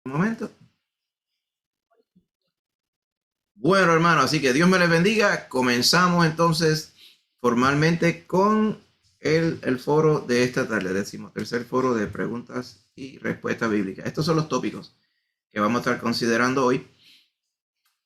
Un momento. Bueno, hermano, así que Dios me les bendiga. Comenzamos entonces formalmente con el foro de esta tarde, tercer foro de preguntas y respuestas bíblicas. Estos son los tópicos que vamos a estar considerando hoy.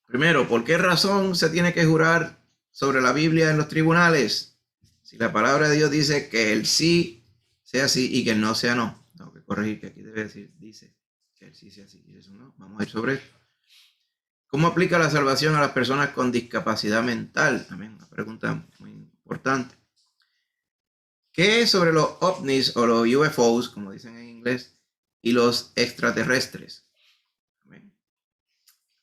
Primero, ¿por qué razón se tiene que jurar sobre la Biblia en los tribunales? Si la palabra de Dios dice que el sí sea sí y que el no sea no. Tengo que corregir que aquí debe decir, dice que el sí sea sí y eso no. Vamos a ir sobre esto. ¿Cómo aplica la salvación a las personas con discapacidad mental? También una pregunta muy importante. ¿Qué es sobre los ovnis o los UFOs, como dicen en inglés, y los extraterrestres?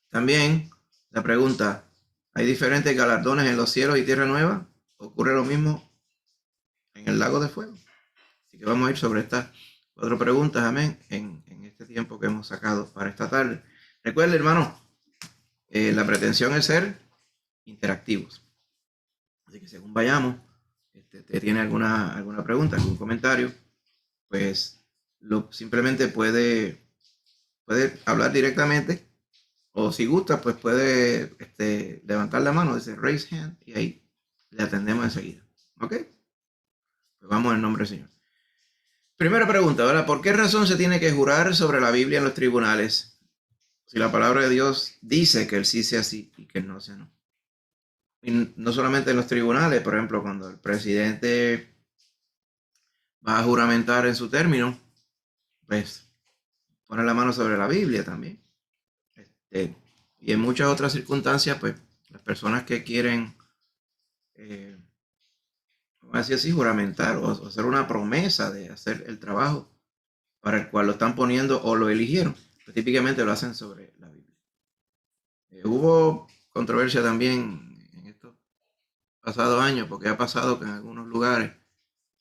También la pregunta, ¿hay diferentes galardones en los cielos y tierra nueva? ¿Ocurre lo mismo en el lago de fuego? Así que vamos a ir sobre estas 4 preguntas, amén, en este tiempo que hemos sacado para esta tarde. Recuerde, hermano, la pretensión es ser interactivos. Así que según vayamos, te tiene alguna pregunta, algún comentario, pues simplemente puede hablar directamente, o si gusta, pues puede levantar la mano, dice raise hand, y ahí le atendemos enseguida. ¿Ok? Pues vamos en nombre del Señor. Primera pregunta, ¿verdad? ¿Por qué razón se tiene que jurar sobre la Biblia en los tribunales? Si la palabra de Dios dice que el sí sea sí y que el no sea no. Y no solamente en los tribunales, por ejemplo, cuando el presidente va a juramentar en su término, pues pone la mano sobre la Biblia también. Y en muchas otras circunstancias, pues las personas que quieren, vamos a así, juramentar o hacer una promesa de hacer el trabajo para el cual lo están poniendo o lo eligieron, pues típicamente lo hacen sobre la Biblia. Hubo controversia también en estos pasados años, porque ha pasado que en algunos lugares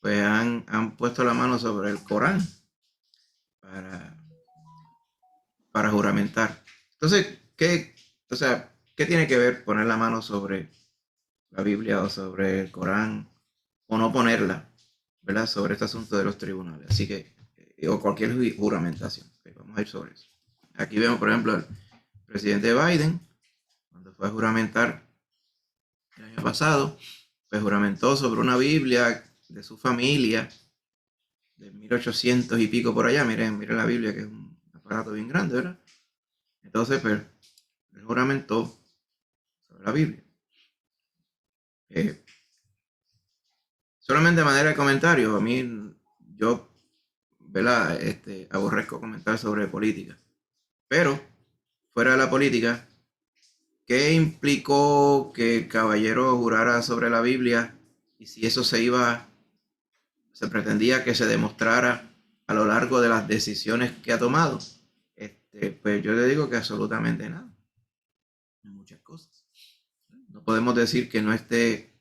pues han puesto la mano sobre el Corán para juramentar. Entonces, ¿qué tiene que ver poner la mano sobre la Biblia o sobre el Corán o no ponerla, ¿verdad? Sobre este asunto de los tribunales. Así que, o cualquier juramentación. Okay, vamos a ir sobre eso. Aquí vemos, por ejemplo, el presidente Biden, cuando fue a juramentar el año pasado, pues juramentó sobre una Biblia de su familia de 1800 y pico por allá. Miren la Biblia, que es un aparato bien grande, ¿verdad? Entonces, pues, él juramentó sobre la Biblia. Solamente de manera de comentario, a mí, yo, ¿verdad? Aborrezco comentar sobre política. Pero, fuera de la política, ¿qué implicó que el caballero jurara sobre la Biblia? Y si eso se pretendía que se demostrara a lo largo de las decisiones que ha tomado. Pues yo le digo que absolutamente nada. Muchas cosas. No podemos decir que no esté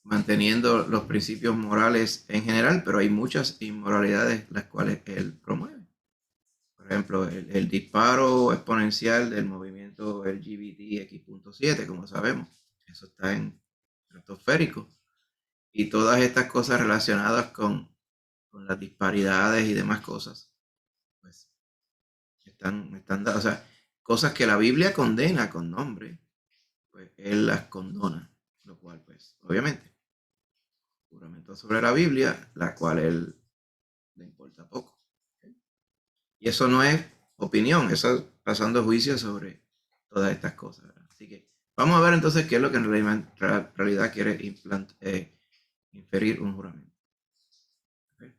manteniendo los principios morales en general, pero hay muchas inmoralidades las cuales él promueve. Por ejemplo, el disparo exponencial del movimiento LGBTX.7, como sabemos, eso está en estratosférico. Y todas estas cosas relacionadas con las disparidades y demás cosas, pues están dadas. O sea, cosas que la Biblia condena con nombre, pues él las condona, lo cual, pues, obviamente, juramentó sobre la Biblia, la cual él le importa poco. ¿Okay? Y eso no es opinión, eso es pasando juicio sobre todas estas cosas. ¿Verdad? Así que vamos a ver entonces qué es lo que en realidad quiere inferir un juramento. ¿Okay?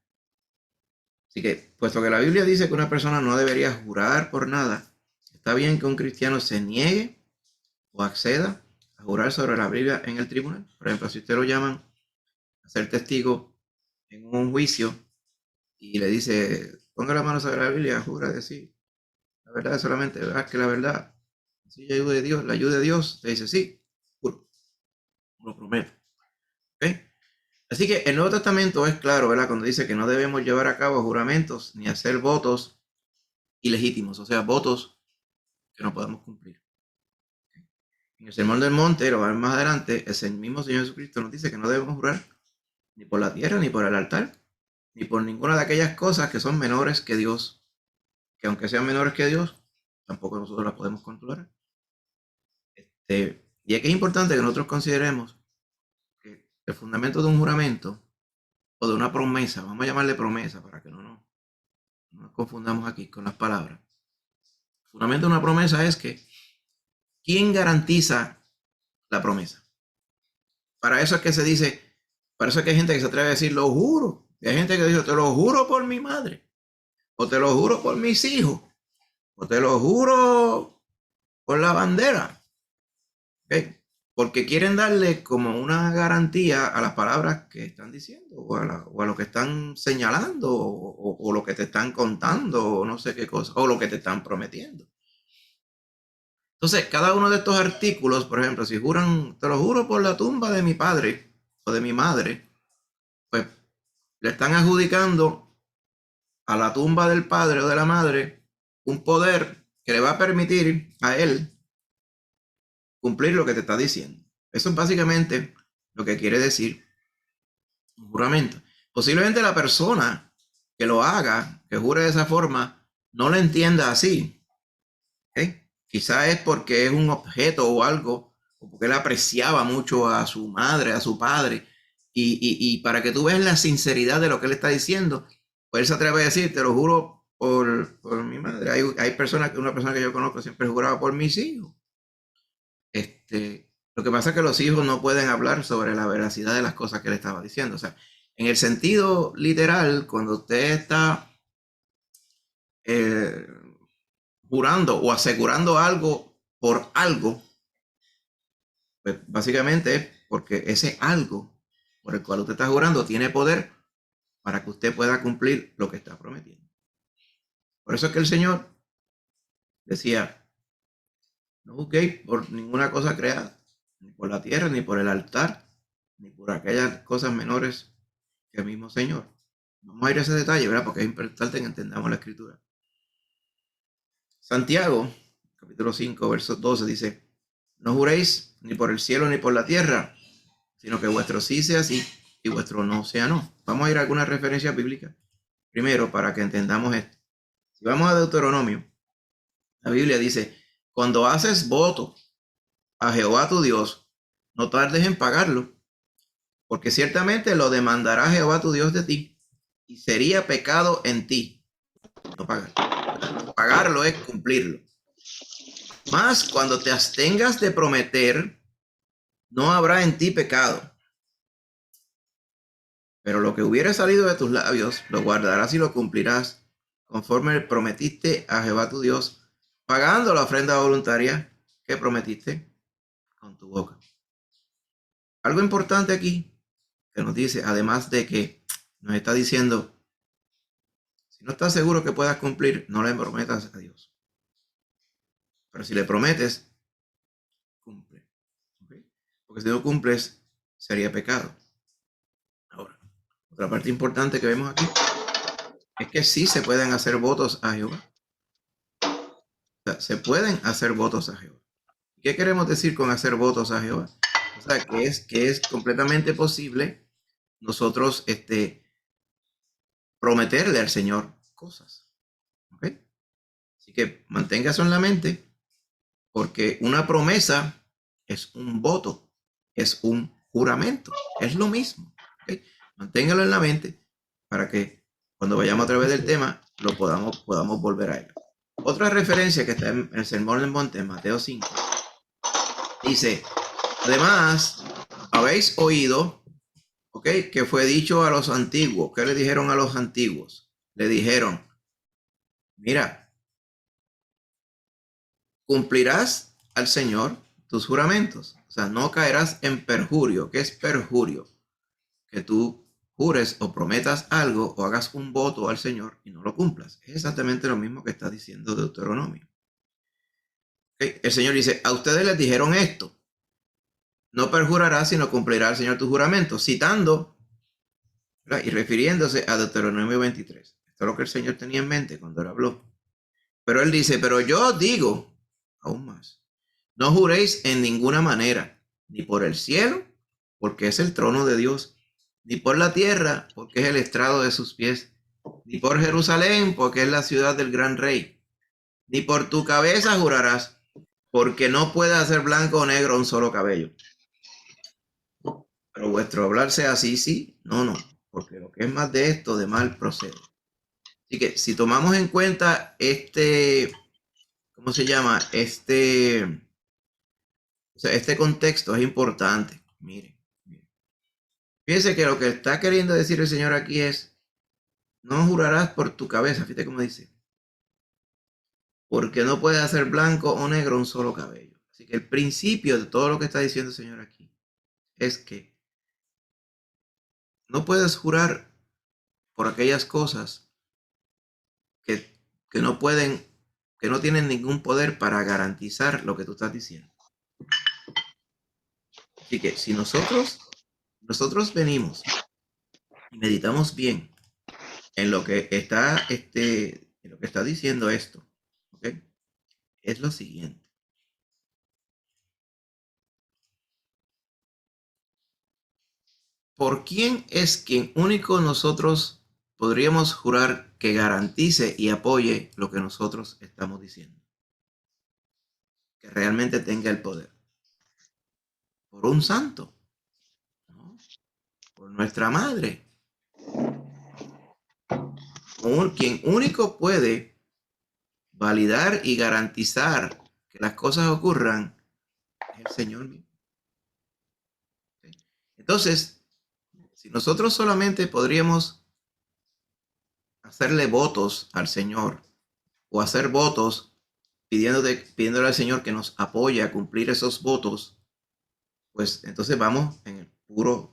Así que, puesto que la Biblia dice que una persona no debería jurar por nada, está bien que un cristiano se niegue o acceda a jurar sobre la Biblia en el tribunal. Por ejemplo, si usted lo llaman a ser testigo en un juicio y le dice, ponga la mano sobre la Biblia, jura decir la verdad solamente, ¿verdad? Que la verdad, si la ayuda de Dios, te dice, sí, juro, lo prometo. ¿Okay? Así que el Nuevo Testamento es claro, ¿verdad? Cuando dice que no debemos llevar a cabo juramentos ni hacer votos ilegítimos, o sea, votos que no podemos cumplir. En el Sermón del Monte, lo vamos más adelante, es el mismo Señor Jesucristo nos dice que no debemos jurar ni por la tierra, ni por el altar, ni por ninguna de aquellas cosas que son menores que Dios, que aunque sean menores que Dios, tampoco nosotros las podemos controlar. Y es que es importante que nosotros consideremos que el fundamento de un juramento o de una promesa, vamos a llamarle promesa para que no nos confundamos aquí con las palabras. El fundamento de una promesa es que ¿quién garantiza la promesa? Para eso es que se dice, para eso es que hay gente que se atreve a decir, lo juro. Y hay gente que dice, te lo juro por mi madre, o te lo juro por mis hijos, o te lo juro por la bandera. ¿Okay? Porque quieren darle como una garantía a las palabras que están diciendo, o a lo que están señalando, o lo que te están contando, o no sé qué cosa, o lo que te están prometiendo. Entonces, cada uno de estos artículos, por ejemplo, si juran, te lo juro por la tumba de mi padre o de mi madre, pues le están adjudicando a la tumba del padre o de la madre un poder que le va a permitir a él cumplir lo que te está diciendo. Eso es básicamente lo que quiere decir un juramento. Posiblemente la persona que lo haga, que jure de esa forma, no lo entienda así. ¿Okay? Quizá es porque es un objeto o algo, o porque él apreciaba mucho a su madre, a su padre, y para que tú veas la sinceridad de lo que él está diciendo, pues él se atreve a decir, te lo juro por mi madre. Hay personas, una persona que yo conozco siempre juraba por mis hijos. Lo que pasa es que los hijos no pueden hablar sobre la veracidad de las cosas que él estaba diciendo. O sea, en el sentido literal, cuando usted está jurando o asegurando algo por algo, pues básicamente es porque ese algo por el cual usted está jurando tiene poder para que usted pueda cumplir lo que está prometiendo. Por eso es que el Señor decía, no juzguéis por ninguna cosa creada, ni por la tierra, ni por el altar, ni por aquellas cosas menores que el mismo Señor. Vamos a ir a ese detalle, ¿verdad? Porque es importante que entendamos la Escritura. Santiago, capítulo 5, verso 12, dice, no juréis ni por el cielo ni por la tierra, sino que vuestro sí sea sí y vuestro no sea no. Vamos a ir a algunas referencias bíblicas primero para que entendamos esto. Si vamos a Deuteronomio, la Biblia dice, cuando haces voto a Jehová tu Dios, no tardes en pagarlo, porque ciertamente lo demandará Jehová tu Dios de ti, y sería pecado en ti no pagarlo. Pagarlo es cumplirlo. Mas cuando te abstengas de prometer, no habrá en ti pecado. Pero lo que hubiere salido de tus labios, lo guardarás y lo cumplirás, conforme prometiste a Jehová tu Dios, pagando la ofrenda voluntaria que prometiste con tu boca. Algo importante aquí que nos dice, además de que nos está diciendo, si no estás seguro que puedas cumplir, no le prometas a Dios. Pero si le prometes, cumple. ¿Okay? Porque si no cumples, sería pecado. Ahora, otra parte importante que vemos aquí es que sí se pueden hacer votos a Jehová. O sea, se pueden hacer votos a Jehová. ¿Qué queremos decir con hacer votos a Jehová? O sea, que es completamente posible nosotros prometerle al Señor cosas. ¿Ok? Así que mantenga eso en la mente, porque una promesa es un voto, es un juramento, es lo mismo. ¿Okay? Manténgalo en la mente para que cuando vayamos a través del tema lo podamos volver a él. Otra referencia que está en el Sermón del Monte, en Mateo 5, dice, además, habéis oído, ¿ok? Que fue dicho a los antiguos. ¿Qué le dijeron a los antiguos? Le dijeron, mira, cumplirás al Señor tus juramentos. O sea, no caerás en perjurio. ¿Qué es perjurio? Que tú jures o prometas algo o hagas un voto al Señor y no lo cumplas. Es exactamente lo mismo que está diciendo Deuteronomio. ¿Okay? El Señor dice, a ustedes les dijeron esto. No perjurarás, sino cumplirá el Señor tus juramentos. Citando, ¿verdad? Y refiriéndose a Deuteronomio 23. Esto es lo que el Señor tenía en mente cuando él habló. Pero él dice, pero yo digo, aún más, no juréis en ninguna manera, ni por el cielo, porque es el trono de Dios, ni por la tierra, porque es el estrado de sus pies, ni por Jerusalén, porque es la ciudad del gran rey, ni por tu cabeza jurarás, porque no puede hacer blanco o negro un solo cabello. Pero vuestro hablar sea así, sí, no, no, porque lo que es más de esto, de mal procede. Así que si tomamos en cuenta ¿cómo se llama? O sea, este contexto es importante. Mire. Fíjense que lo que está queriendo decir el Señor aquí es, no jurarás por tu cabeza, fíjate cómo dice, porque no puede hacer blanco o negro un solo cabello. Así que el principio de todo lo que está diciendo el Señor aquí es que no puedes jurar por aquellas cosas que, que no pueden, que no tienen ningún poder para garantizar lo que tú estás diciendo. Así que si nosotros venimos y meditamos bien en lo que está, en lo que está diciendo esto, ¿ok? Es lo siguiente. ¿Por quién es quien único nosotros podríamos jurar que garantice y apoye lo que nosotros estamos diciendo? Que realmente tenga el poder. ¿Por un santo? ¿No? ¿Por nuestra madre? Quien único puede validar y garantizar que las cosas ocurran es el Señor mismo. Entonces, si nosotros solamente podríamos hacerle votos al Señor o hacer votos pidiéndole al Señor que nos apoye a cumplir esos votos, pues entonces vamos en el puro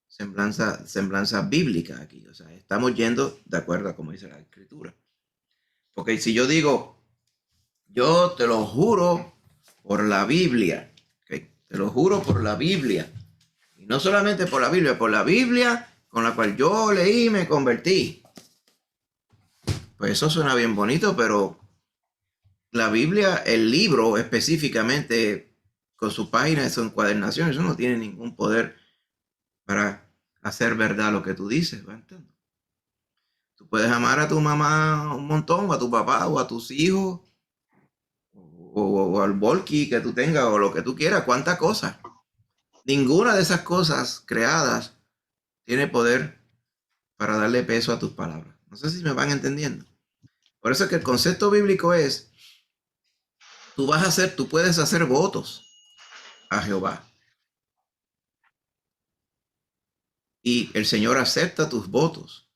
semblanza bíblica aquí. O sea, estamos yendo de acuerdo a como dice la Escritura. Porque si yo digo, yo te lo juro por la Biblia, ¿okay? Te lo juro por la Biblia. Y no solamente por la Biblia con la cual yo leí y me convertí. Pues eso suena bien bonito, pero la Biblia, el libro específicamente, con su página y su encuadernación, eso no tiene ningún poder para hacer verdad lo que tú dices, ¿va? Tú puedes amar a tu mamá un montón, o a tu papá, o a tus hijos, o al volky que tú tengas, o lo que tú quieras, cuántas cosas. Ninguna de esas cosas creadas tiene poder para darle peso a tus palabras. No sé si me van entendiendo. Por eso es que el concepto bíblico es, tú puedes hacer votos a Jehová. Y el Señor acepta tus votos.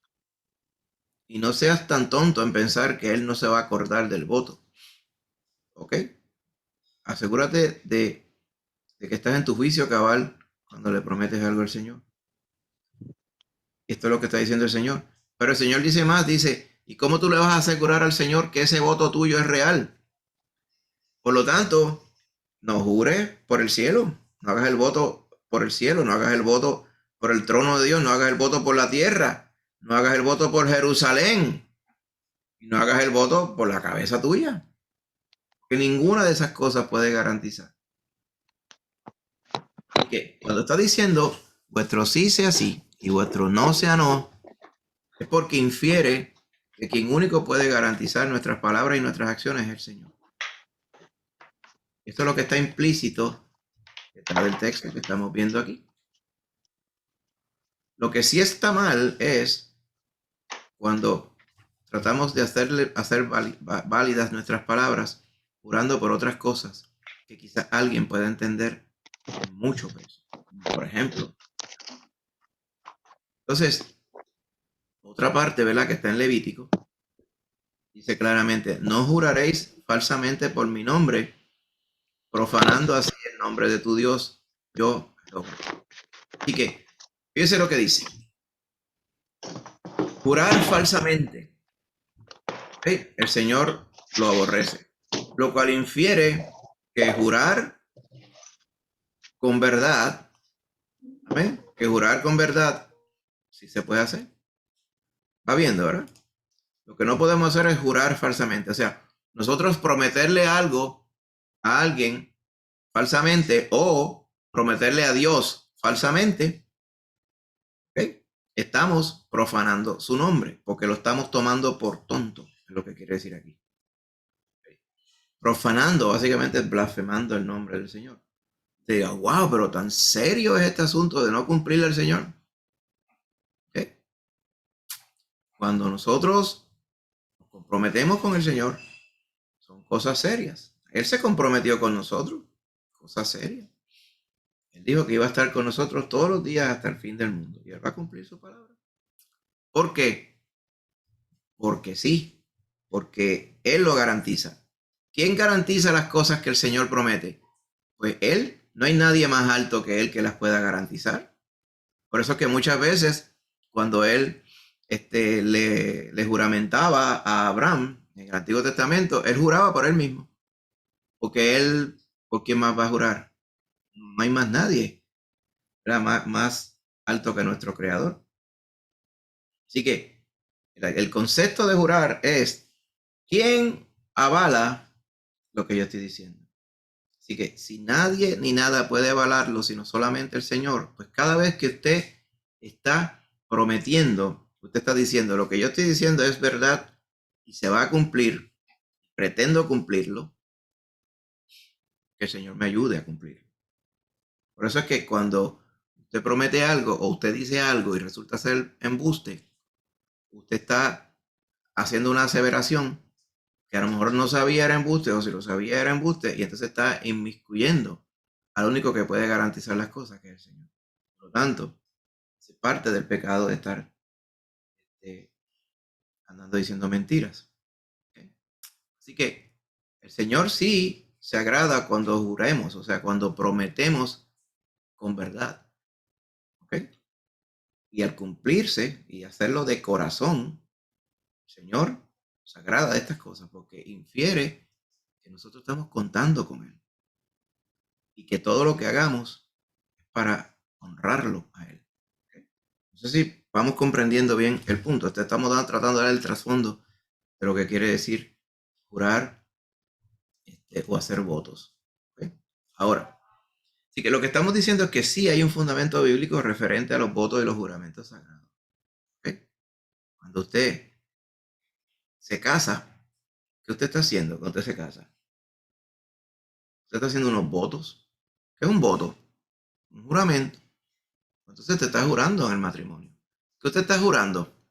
Y no seas tan tonto en pensar que Él no se va a acordar del voto. ¿Ok? Asegúrate de que estás en tu juicio cabal cuando le prometes algo al Señor. Esto es lo que está diciendo el Señor. Pero el Señor dice más, dice, ¿y cómo tú le vas a asegurar al Señor que ese voto tuyo es real? Por lo tanto, no jures por el cielo. No hagas el voto por el cielo, no hagas el voto por el trono de Dios, no hagas el voto por la tierra, no hagas el voto por Jerusalén, y no hagas el voto por la cabeza tuya. Que ninguna de esas cosas puede garantizar. Que cuando está diciendo vuestro sí sea sí y vuestro no sea no, es porque infiere que quien único puede garantizar nuestras palabras y nuestras acciones es el Señor. Esto es lo que está implícito detrás del texto que estamos viendo aquí. Lo que sí está mal es cuando tratamos de hacer válidas nuestras palabras jurando por otras cosas que quizás alguien pueda entender con mucho peso. Por ejemplo. Entonces, otra parte, ¿verdad? Que está en Levítico, dice claramente, no juraréis falsamente por mi nombre, profanando así el nombre de tu Dios, yo, Jehová. Así que, fíjense lo que dice. Jurar falsamente. ¿Okay? El Señor lo aborrece. Lo cual infiere que jurar con verdad, ¿amén? Que jurar con verdad, sí se puede hacer. Va viendo, ¿verdad? Lo que no podemos hacer es jurar falsamente. O sea, nosotros prometerle algo a alguien falsamente o prometerle a Dios falsamente, ¿okay? Estamos profanando su nombre porque lo estamos tomando por tonto, es lo que quiere decir aquí. profanando, básicamente blasfemando el nombre del Señor. Te diga, wow, pero tan serio es este asunto de no cumplirle al Señor. ¿Okay? Cuando nosotros nos comprometemos con el Señor, son cosas serias. Él se comprometió con nosotros, cosas serias. Él dijo que iba a estar con nosotros todos los días hasta el fin del mundo. Y Él va a cumplir su palabra. ¿Por qué? Porque sí, porque Él lo garantiza. ¿Quién garantiza las cosas que el Señor promete? Pues Él. No hay nadie más alto que Él que las pueda garantizar. Por eso es que muchas veces cuando Él le juramentaba a Abraham en el Antiguo Testamento, Él juraba por Él mismo. Porque Él, ¿por quién más va a jurar? No hay más nadie. Era más alto que nuestro Creador. Así que el concepto de jurar es ¿quién avala lo que yo estoy diciendo? Así que si nadie ni nada puede avalarlo, sino solamente el Señor, pues cada vez que usted está prometiendo, usted está diciendo lo que yo estoy diciendo es verdad y se va a cumplir, pretendo cumplirlo, que el Señor me ayude a cumplirlo. Por eso es que cuando usted promete algo o usted dice algo y resulta ser embuste, usted está haciendo una aseveración que a lo mejor no sabía era embuste, o si lo sabía era embuste, y entonces está inmiscuyendo al único que puede garantizar las cosas, que es el Señor. Por lo tanto, es parte del pecado de estar andando diciendo mentiras. ¿Okay? Así que el Señor sí se agrada cuando juremos, o sea, cuando prometemos con verdad. ¿Okay? Y al cumplirse y hacerlo de corazón, el Señor se agrada de estas cosas porque infiere que nosotros estamos contando con Él y que todo lo que hagamos es para honrarlo a Él. ¿Okay? No sé si vamos comprendiendo bien el punto. Estamos tratando de dar el trasfondo de lo que quiere decir jurar o hacer votos. ¿Okay? Ahora, así que lo que estamos diciendo es que sí hay un fundamento bíblico referente a los votos y los juramentos sagrados. ¿Okay? Cuando usted se casa, ¿qué usted está haciendo cuando usted se casa? Usted está haciendo unos votos. ¿Qué es un voto? Un juramento. Entonces te está jurando en el matrimonio. ¿Qué usted está jurando?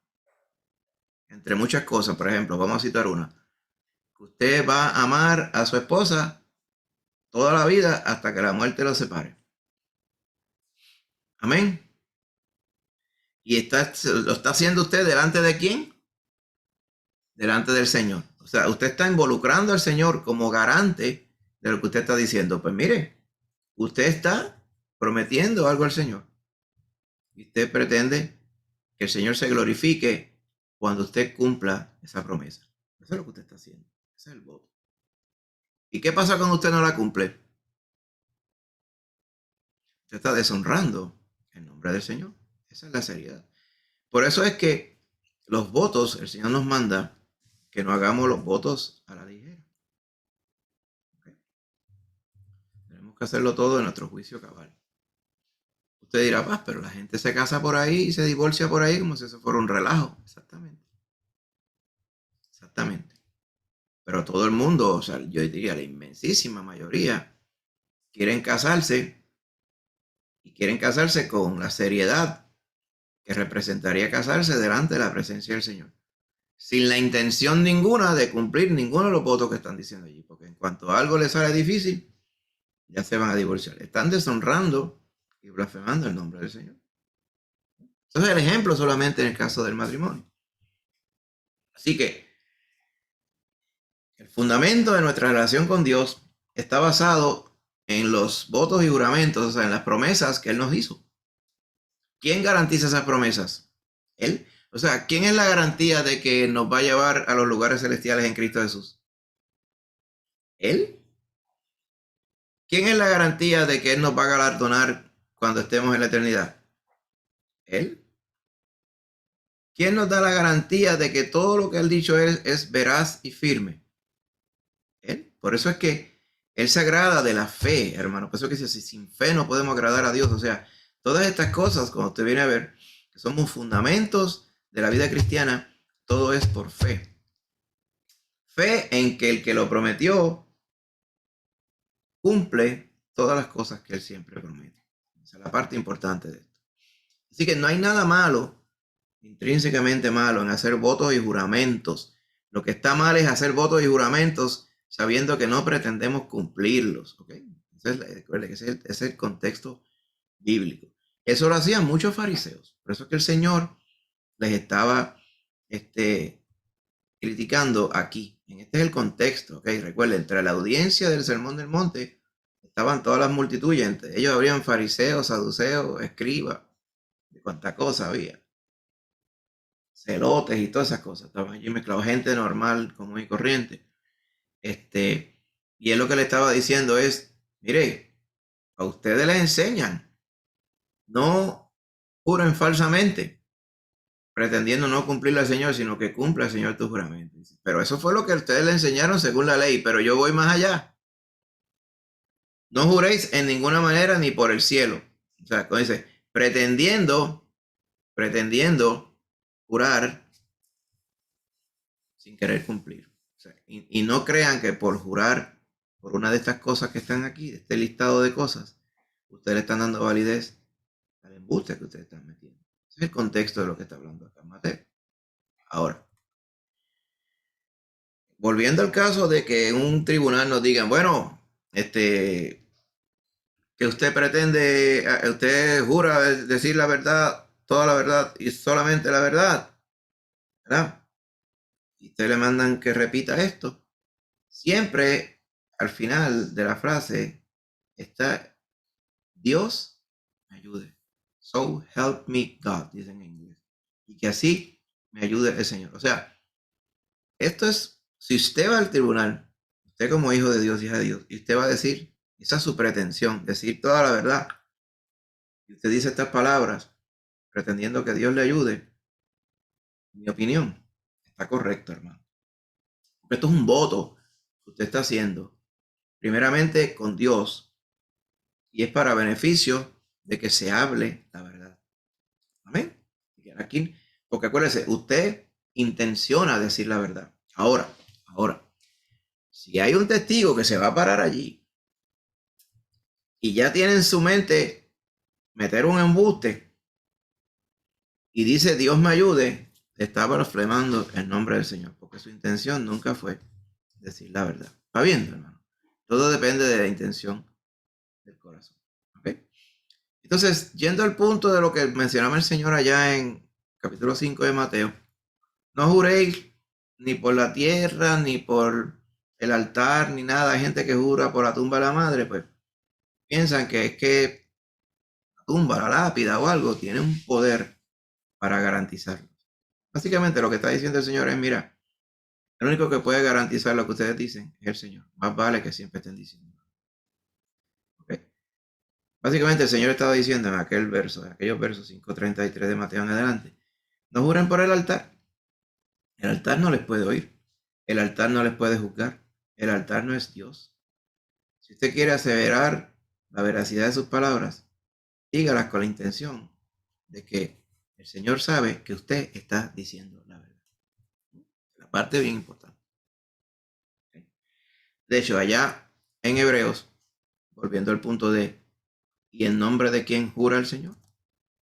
Entre muchas cosas, por ejemplo, vamos a citar una. Usted va a amar a su esposa toda la vida hasta que la muerte lo separe. Amén. ¿Y lo está haciendo usted delante de quién? Delante del Señor. O sea, usted está involucrando al Señor como garante de lo que usted está diciendo. Pues mire, usted está prometiendo algo al Señor. Y usted pretende que el Señor se glorifique cuando usted cumpla esa promesa. Eso es lo que usted está haciendo. Ese es el voto. ¿Y qué pasa cuando usted no la cumple? Usted está deshonrando el nombre del Señor. Esa es la seriedad. Por eso es que los votos, el Señor nos manda que no hagamos los votos a la ligera. ¿Okay? Tenemos que hacerlo todo en nuestro juicio cabal. Usted dirá, pero la gente se casa por ahí y se divorcia por ahí como si eso fuera un relajo. Exactamente. Exactamente. Pero todo el mundo, o sea, yo diría la inmensísima mayoría, quieren casarse y quieren casarse con la seriedad que representaría casarse delante de la presencia del Señor, sin la intención ninguna de cumplir ninguno de los votos que están diciendo allí, porque en cuanto a algo les sale difícil, ya se van a divorciar. Están deshonrando y blasfemando el nombre del Señor. Entonces el ejemplo solamente en el caso del matrimonio. Así que el fundamento de nuestra relación con Dios está basado en los votos y juramentos, o sea, en las promesas que Él nos hizo. ¿Quién garantiza esas promesas? Él. O sea, ¿quién es la garantía de que nos va a llevar a los lugares celestiales en Cristo Jesús? Él. ¿Quién es la garantía de que Él nos va a galardonar cuando estemos en la eternidad? Él. ¿Quién nos da la garantía de que todo lo que Él dicho es veraz y firme? Él. Por eso es que Él se agrada de la fe, hermano. Por eso que dice, si sin fe no podemos agradar a Dios. O sea, todas estas cosas, cuando usted viene a ver, que somos fundamentos de la vida cristiana, todo es por fe. Fe en que el que lo prometió cumple todas las cosas que Él siempre promete. Esa es la parte importante de esto. Así que no hay nada malo, intrínsecamente malo, en hacer votos y juramentos. Lo que está mal es hacer votos y juramentos sabiendo que no pretendemos cumplirlos. ¿Okay? Recuerde que ese es el contexto bíblico. Eso lo hacían muchos fariseos. Por eso es que el Señor les estaba criticando aquí. Este es el contexto. ¿Okay? Recuerden, entre la audiencia del Sermón del Monte estaban todas las multitudes. Entre ellos habrían fariseos, saduceos, escribas, de cuánta cosa había. Celotes y todas esas cosas. Estaban allí mezclados, gente normal, común y corriente. Y él lo que le estaba diciendo es, mire, a ustedes les enseñan, no juren falsamente, pretendiendo no cumplirle al Señor, sino que cumpla el Señor tu juramento. Pero eso fue lo que ustedes le enseñaron según la ley, pero yo voy más allá. No juréis en ninguna manera ni por el cielo. O sea, como dice, pretendiendo jurar sin querer cumplir. O sea, y no crean que por jurar por una de estas cosas que están aquí, este listado de cosas, ustedes le están dando validez al embuste que ustedes están metiendo. Ese es el contexto de lo que está hablando acá Mateo. Ahora, volviendo al caso de que en un tribunal nos digan, bueno, que usted pretende, usted jura decir la verdad, toda la verdad y solamente la verdad, ¿verdad? Y usted le mandan que repita esto. Siempre al final de la frase está Dios me ayude. So help me God, dicen en inglés. Y que así me ayude el Señor. O sea, esto es, si usted va al tribunal, usted como hijo de Dios, hija de Dios, y usted va a decir, esa es su pretensión, decir toda la verdad. Y usted dice estas palabras, pretendiendo que Dios le ayude, en mi opinión, está correcto, hermano. Porque esto es un voto que usted está haciendo, primeramente con Dios, y es para beneficio de que se hable la verdad. Amén. Aquí, porque acuérdese, usted intenciona decir la verdad. Ahora, si hay un testigo que se va a parar allí y ya tiene en su mente meter un embuste y dice Dios me ayude, está blasfemando el nombre del Señor, porque su intención nunca fue decir la verdad. ¿Está viendo, hermano? Todo depende de la intención del corazón. ¿Okay? Entonces, yendo al punto de lo que mencionaba el Señor allá en capítulo 5 de Mateo, no juréis ni por la tierra, ni por el altar, ni nada. Hay gente que jura por la tumba de la madre, pues piensan que es que la tumba, la lápida o algo tiene un poder para garantizarlo. Básicamente lo que está diciendo el Señor es, mira, el único que puede garantizar lo que ustedes dicen es el Señor. Más vale que siempre estén diciendo. ¿Okay? Básicamente el Señor estaba diciendo en aquel verso, en aquellos versos 5:33 de Mateo en adelante, no juren por el altar. El altar no les puede oír. El altar no les puede juzgar. El altar no es Dios. Si usted quiere aseverar la veracidad de sus palabras, dígalas con la intención de que el Señor sabe que usted está diciendo la verdad. La parte bien importante. De hecho, allá en Hebreos, volviendo al punto de, ¿y en nombre de quién jura el Señor?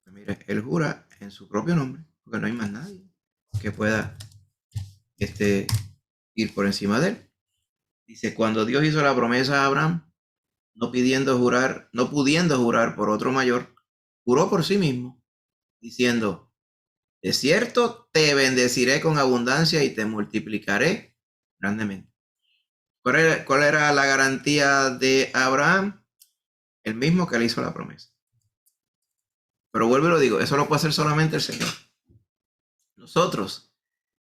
Pues mire, Él jura en su propio nombre, porque no hay más nadie que pueda ir por encima de Él. Dice, cuando Dios hizo la promesa a Abraham, no pudiendo jurar por otro mayor, juró por sí mismo, diciendo, de cierto te bendeciré con abundancia y te multiplicaré grandemente. ¿Cuál era la garantía de Abraham? El mismo que le hizo la promesa. Pero vuelvo y lo digo, eso lo puede hacer solamente el Señor. Nosotros,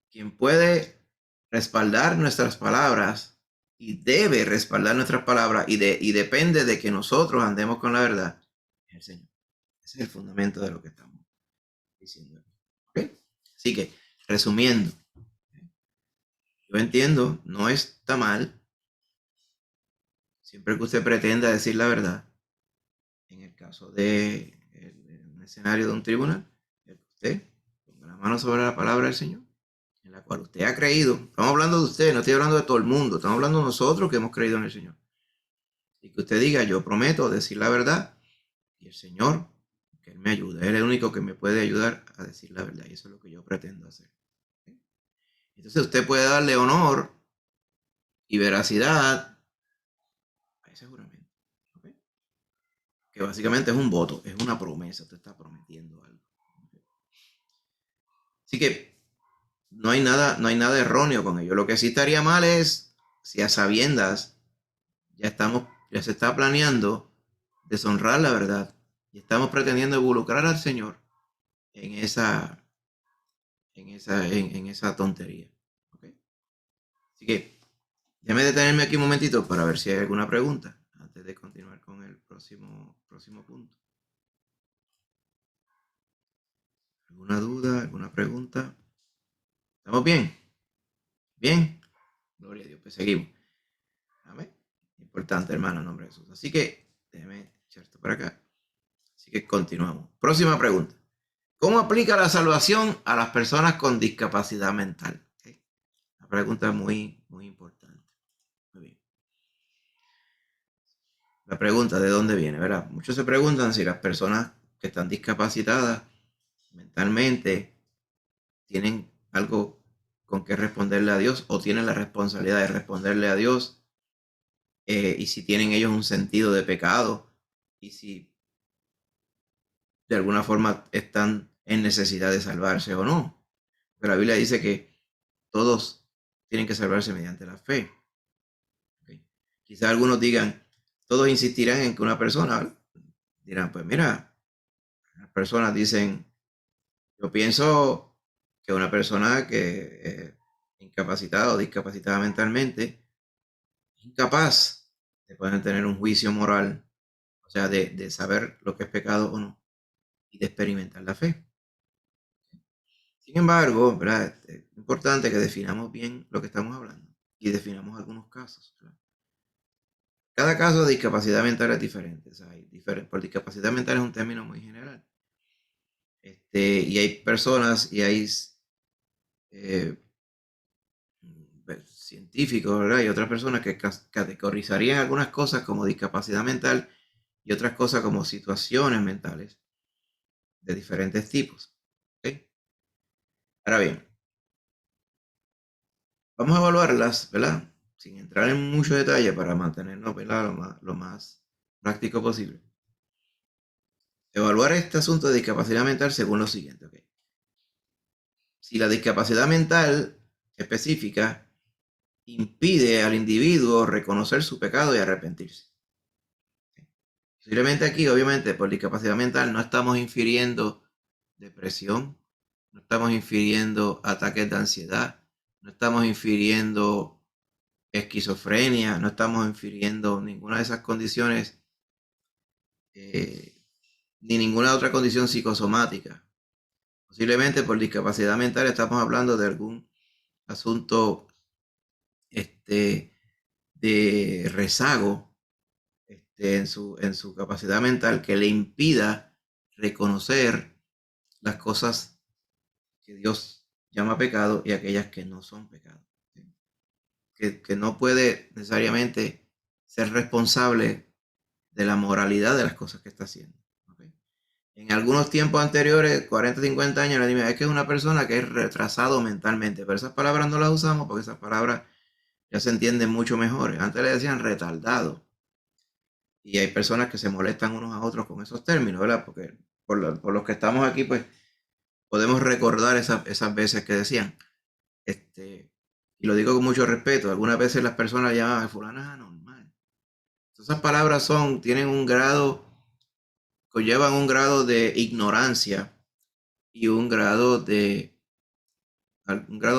quien puede respaldar nuestras palabras y debe respaldar nuestras palabras y depende de que nosotros andemos con la verdad, es el Señor. Ese es el fundamento de lo que estamos diciendo. ¿Okay? Así que, resumiendo, yo entiendo, no está mal, siempre que usted pretenda decir la verdad, en el caso de un escenario de un tribunal, que usted ponga la mano sobre la palabra del Señor, en la cual usted ha creído. Estamos hablando de usted, no estoy hablando de todo el mundo, estamos hablando de nosotros que hemos creído en el Señor. Y que usted diga, yo prometo decir la verdad y el Señor, que Él me ayude. Él es el único que me puede ayudar a decir la verdad y eso es lo que yo pretendo hacer. Entonces usted puede darle honor y veracidad a ese juramento. ¿Okay? Que básicamente es un voto, es una promesa, usted está prometiendo algo. ¿Okay? Así que no hay nada erróneo con ello. Lo que sí estaría mal es si a sabiendas ya se está planeando deshonrar la verdad y estamos pretendiendo involucrar al Señor en esa tontería. ¿Okay? Así que déjame detenerme aquí un momentito para ver si hay alguna pregunta antes de continuar con el próximo punto. ¿Alguna duda? ¿Alguna pregunta? ¿Estamos bien? ¿Bien? Gloria a Dios. Pues seguimos. Amén. Importante, hermano, en nombre de Jesús. Así que déjeme echar esto para acá. Así que continuamos. Próxima pregunta. ¿Cómo aplica la salvación a las personas con discapacidad mental? ¿Okay? Una pregunta muy importante. Muy bien. La pregunta, ¿de dónde viene? ¿Verdad? Muchos se preguntan si las personas que están discapacitadas mentalmente tienen algo con qué responderle a Dios o tienen la responsabilidad de responderle a Dios y si tienen ellos un sentido de pecado y si de alguna forma están en necesidad de salvarse o no. Pero la Biblia dice que todos tienen que salvarse mediante la fe. ¿Okay? Quizás algunos digan, todos insistirán en que una persona, dirán, pues mira, las personas dicen, yo pienso que una persona que incapacitada o discapacitada mentalmente es incapaz de poder tener un juicio moral, o sea, de saber lo que es pecado o no y de experimentar la fe. Sin embargo, ¿verdad? Es importante que definamos bien lo que estamos hablando y definamos algunos casos. ¿Verdad? Cada caso de discapacidad mental es diferente. O sea, por discapacidad mental es un término muy general. Y hay personas y hay eh, científicos, ¿verdad? Y otras personas que categorizarían algunas cosas como discapacidad mental y otras cosas como situaciones mentales de diferentes tipos. ¿Okay? Ahora bien, vamos a evaluarlas, ¿verdad? Sin entrar en mucho detalle para mantenernos, ¿verdad? Lo más práctico posible. Evaluar este asunto de discapacidad mental según lo siguiente. ¿Okay? Si la discapacidad mental específica impide al individuo reconocer su pecado y arrepentirse. Posiblemente aquí, obviamente, por discapacidad mental no estamos infiriendo depresión, no estamos infiriendo ataques de ansiedad, no estamos infiriendo esquizofrenia, no estamos infiriendo ninguna de esas condiciones, ni ninguna otra condición psicosomática. Posiblemente por discapacidad mental estamos hablando de algún asunto de rezago en su capacidad mental que le impida reconocer las cosas que Dios llama pecado y aquellas que no son pecado. Que no puede necesariamente ser responsable de la moralidad de las cosas que está haciendo. ¿Okay? En algunos tiempos anteriores, 40, 50 años, le digo, es que es una persona que es retrasado mentalmente, pero esas palabras no las usamos porque esas palabras ya se entienden mucho mejor. Antes le decían retardado. Y hay personas que se molestan unos a otros con esos términos, ¿verdad? Porque por los que estamos aquí, pues podemos recordar esas veces que decían. Y lo digo con mucho respeto. Algunas veces las personas llaman a fulano es anormal. Esas palabras tienen un grado, conllevan un grado de ignorancia y un grado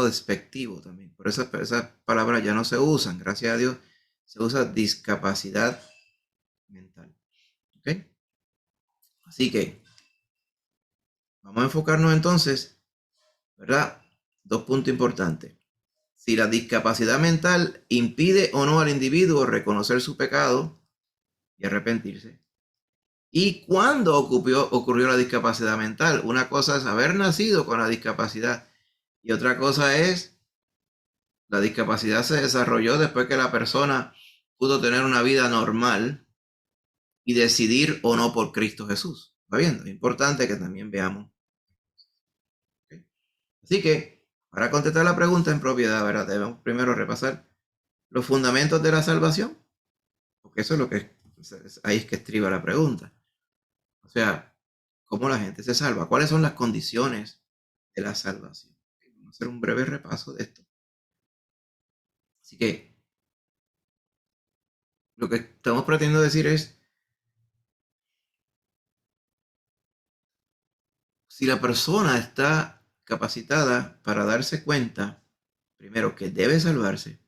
despectivo también. Por eso esas palabras ya no se usan. Gracias a Dios se usa discapacidad mental. ¿Ok? Así que vamos a enfocarnos entonces, ¿verdad? Dos puntos importantes. Si la discapacidad mental impide o no al individuo reconocer su pecado y arrepentirse. ¿Y cuándo ocurrió la discapacidad mental? Una cosa es haber nacido con la discapacidad y otra cosa es la discapacidad se desarrolló después que la persona pudo tener una vida normal y decidir o no por Cristo Jesús. ¿Va viendo? Es importante que también veamos. ¿Okay? Así que, para contestar la pregunta en propiedad, ¿verdad? Debemos primero repasar los fundamentos de la salvación, porque eso es lo que ahí es que estriba la pregunta. O sea, ¿cómo la gente se salva? ¿Cuáles son las condiciones de la salvación? Vamos a hacer un breve repaso de esto. Así que, lo que estamos pretendiendo decir es, si la persona está capacitada para darse cuenta, primero, que debe salvarse,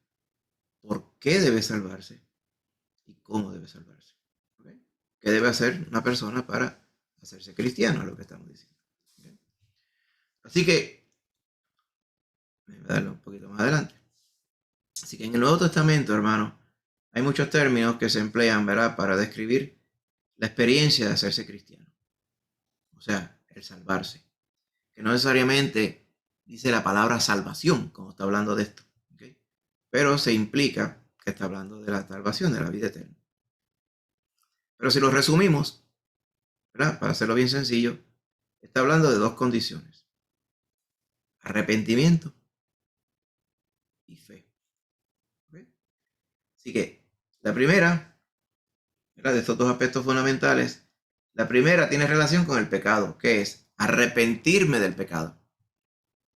por qué debe salvarse y cómo debe salvarse. ¿Okay? ¿Qué debe hacer una persona para hacerse cristiano? Es lo que estamos diciendo. ¿Okay? Así que, voy a darle un poquito más adelante. Así que en el Nuevo Testamento, hermano, hay muchos términos que se emplean, ¿verdad?, para describir la experiencia de hacerse cristiano. O sea, el salvarse. Que no necesariamente dice la palabra salvación, como está hablando de esto. ¿Okay? Pero se implica que está hablando de la salvación, de la vida eterna. Pero si lo resumimos, ¿verdad?, para hacerlo bien sencillo, está hablando de dos condiciones: arrepentimiento y fe. ¿Okay? Así que la primera, ¿verdad?, de estos dos aspectos fundamentales, la primera tiene relación con el pecado, que es arrepentirme del pecado.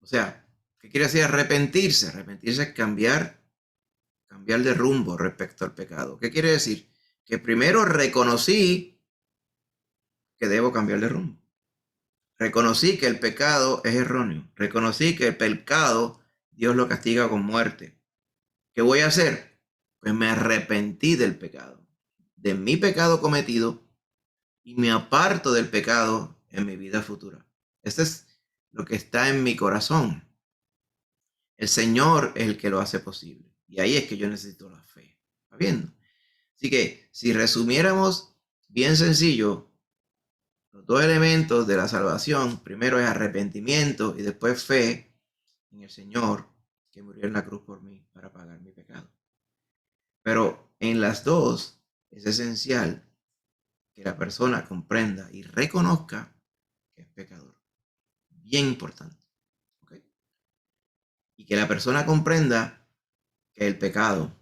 O sea, ¿qué quiere decir arrepentirse? Arrepentirse es cambiar de rumbo respecto al pecado. ¿Qué quiere decir? Que primero reconocí que debo cambiar de rumbo. Reconocí que el pecado es erróneo. Reconocí que el pecado Dios lo castiga con muerte. ¿Qué voy a hacer? Pues me arrepentí del pecado, de mi pecado cometido, y me aparto del pecado en mi vida futura. Este es lo que está en mi corazón. El Señor es el que lo hace posible. Y ahí es que yo necesito la fe. ¿Está viendo? Así que si resumiéramos bien sencillo, los dos elementos de la salvación, primero es arrepentimiento y después fe en el Señor que murió en la cruz por mí para pagar mi pecado. Pero en las dos es esencial que la persona comprenda y reconozca que es pecador. Bien importante. ¿Okay? Y que la persona comprenda que el pecado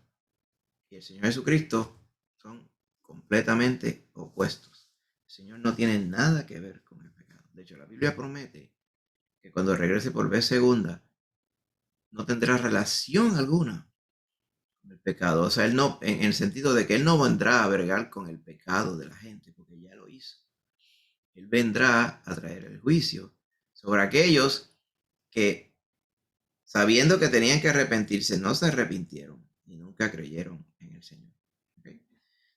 y el Señor Jesucristo son completamente opuestos. El Señor no tiene nada que ver con el pecado. De hecho, la Biblia promete que cuando regrese por vez segunda, no tendrá relación alguna con el pecado. O sea, él no, en el sentido de que él no vendrá a bregar con el pecado de la gente, porque ya lo hizo. Él vendrá a traer el juicio sobre aquellos que, sabiendo que tenían que arrepentirse, no se arrepintieron y nunca creyeron en el Señor. ¿Okay?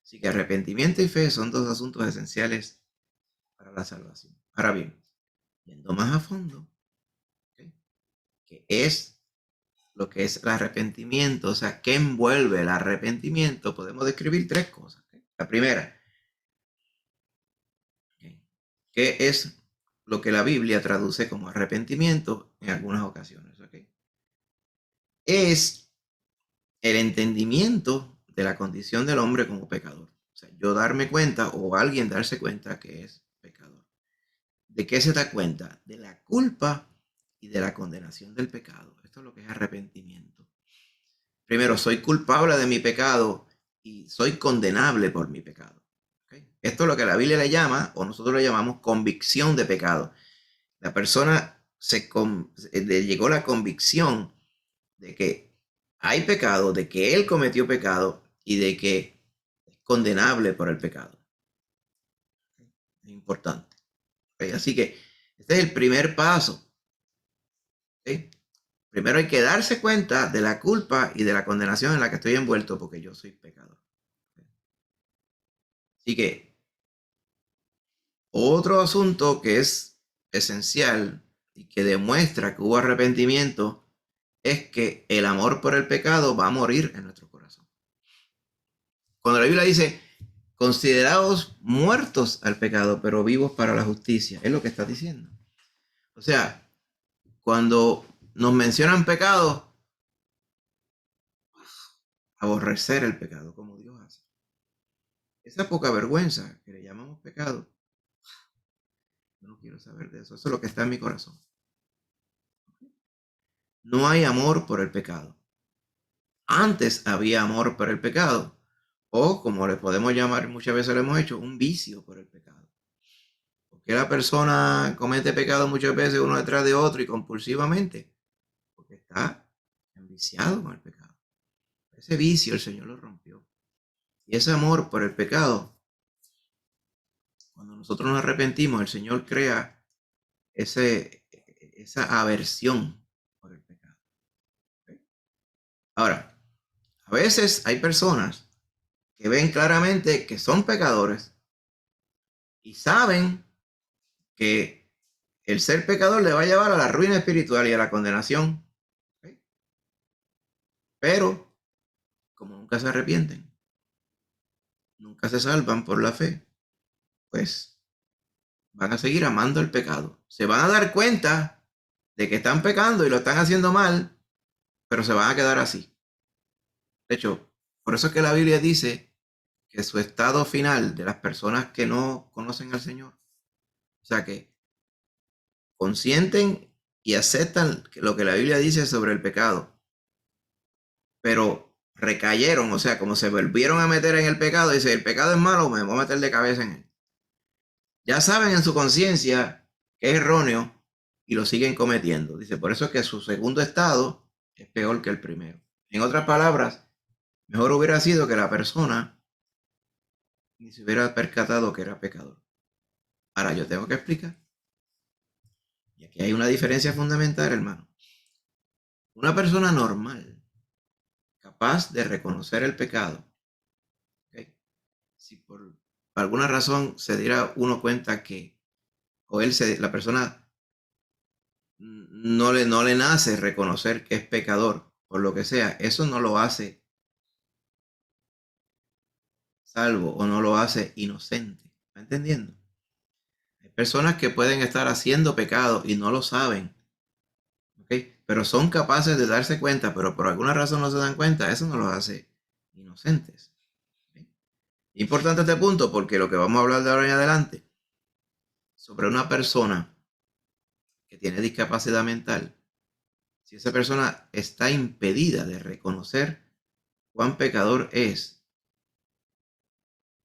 Así que arrepentimiento y fe son dos asuntos esenciales para la salvación. Ahora bien, yendo más a fondo, ¿okay?, que es lo que es el arrepentimiento, o sea, ¿qué envuelve el arrepentimiento? Podemos describir tres cosas. ¿Okay? La primera, ¿okay?, ¿qué es lo que la Biblia traduce como arrepentimiento en algunas ocasiones? ¿Okay? Es el entendimiento de la condición del hombre como pecador. O sea, yo darme cuenta o alguien darse cuenta que es pecador. ¿De qué se da cuenta? De la culpa y de la condenación del pecado. Esto es lo que es arrepentimiento. Primero, soy culpable de mi pecado y soy condenable por mi pecado. ¿Okay? Esto es lo que la Biblia le llama, o nosotros le llamamos convicción de pecado. La persona le llegó la convicción de que hay pecado, de que él cometió pecado y de que es condenable por el pecado. Es importante. ¿Okay? Así que este es el primer paso. ¿Okay? Primero hay que darse cuenta de la culpa y de la condenación en la que estoy envuelto porque yo soy pecador. Así que otro asunto que es esencial y que demuestra que hubo arrepentimiento es que el amor por el pecado va a morir en nuestro corazón. Cuando la Biblia dice, considerados muertos al pecado, pero vivos para la justicia, es lo que está diciendo. O sea, cuando nos mencionan pecado, aborrecer el pecado, como Dios esa poca vergüenza que le llamamos pecado, yo no quiero saber de eso. Eso es lo que está en mi corazón. No hay amor por el pecado. Antes había amor por el pecado, o como le podemos llamar, muchas veces lo hemos hecho, un vicio por el pecado. Porque la persona comete pecado muchas veces uno detrás de otro y compulsivamente, porque está enviciado con el pecado. Ese vicio el Señor lo rompió. Y ese amor por el pecado, cuando nosotros nos arrepentimos, el Señor crea esa aversión por el pecado. ¿Okay? Ahora, a veces hay personas que ven claramente que son pecadores y saben que el ser pecador le va a llevar a la ruina espiritual y a la condenación. ¿Okay? Pero, como nunca se arrepienten, nunca se salvan por la fe, pues van a seguir amando el pecado. Se van a dar cuenta de que están pecando y lo están haciendo mal, pero se van a quedar así. De hecho, por eso es que la Biblia dice que su estado final de las personas que no conocen al Señor, o sea que consienten y aceptan lo que la Biblia dice sobre el pecado, pero recayeron, o sea, como se volvieron a meter en el pecado, dice, el pecado es malo, me voy a meter de cabeza en él. Ya saben en su conciencia que es erróneo y lo siguen cometiendo. Dice, por eso es que su segundo estado es peor que el primero. En otras palabras, mejor hubiera sido que la persona ni se hubiera percatado que era pecador. Ahora yo tengo que explicar. Y aquí hay una diferencia fundamental, hermano. Una persona normal, capaz de reconocer el pecado, ¿okay? Si por alguna razón se diera uno cuenta que, la persona no le nace reconocer que es pecador, por lo que sea, eso no lo hace salvo o no lo hace inocente. ¿Está entendiendo? Hay personas que pueden estar haciendo pecado y no lo saben, ¿okay? Pero son capaces de darse cuenta, pero por alguna razón no se dan cuenta, eso no los hace inocentes. ¿Okay? Importante este punto porque lo que vamos a hablar de ahora en adelante sobre una persona que tiene discapacidad mental, si esa persona está impedida de reconocer cuán pecador es,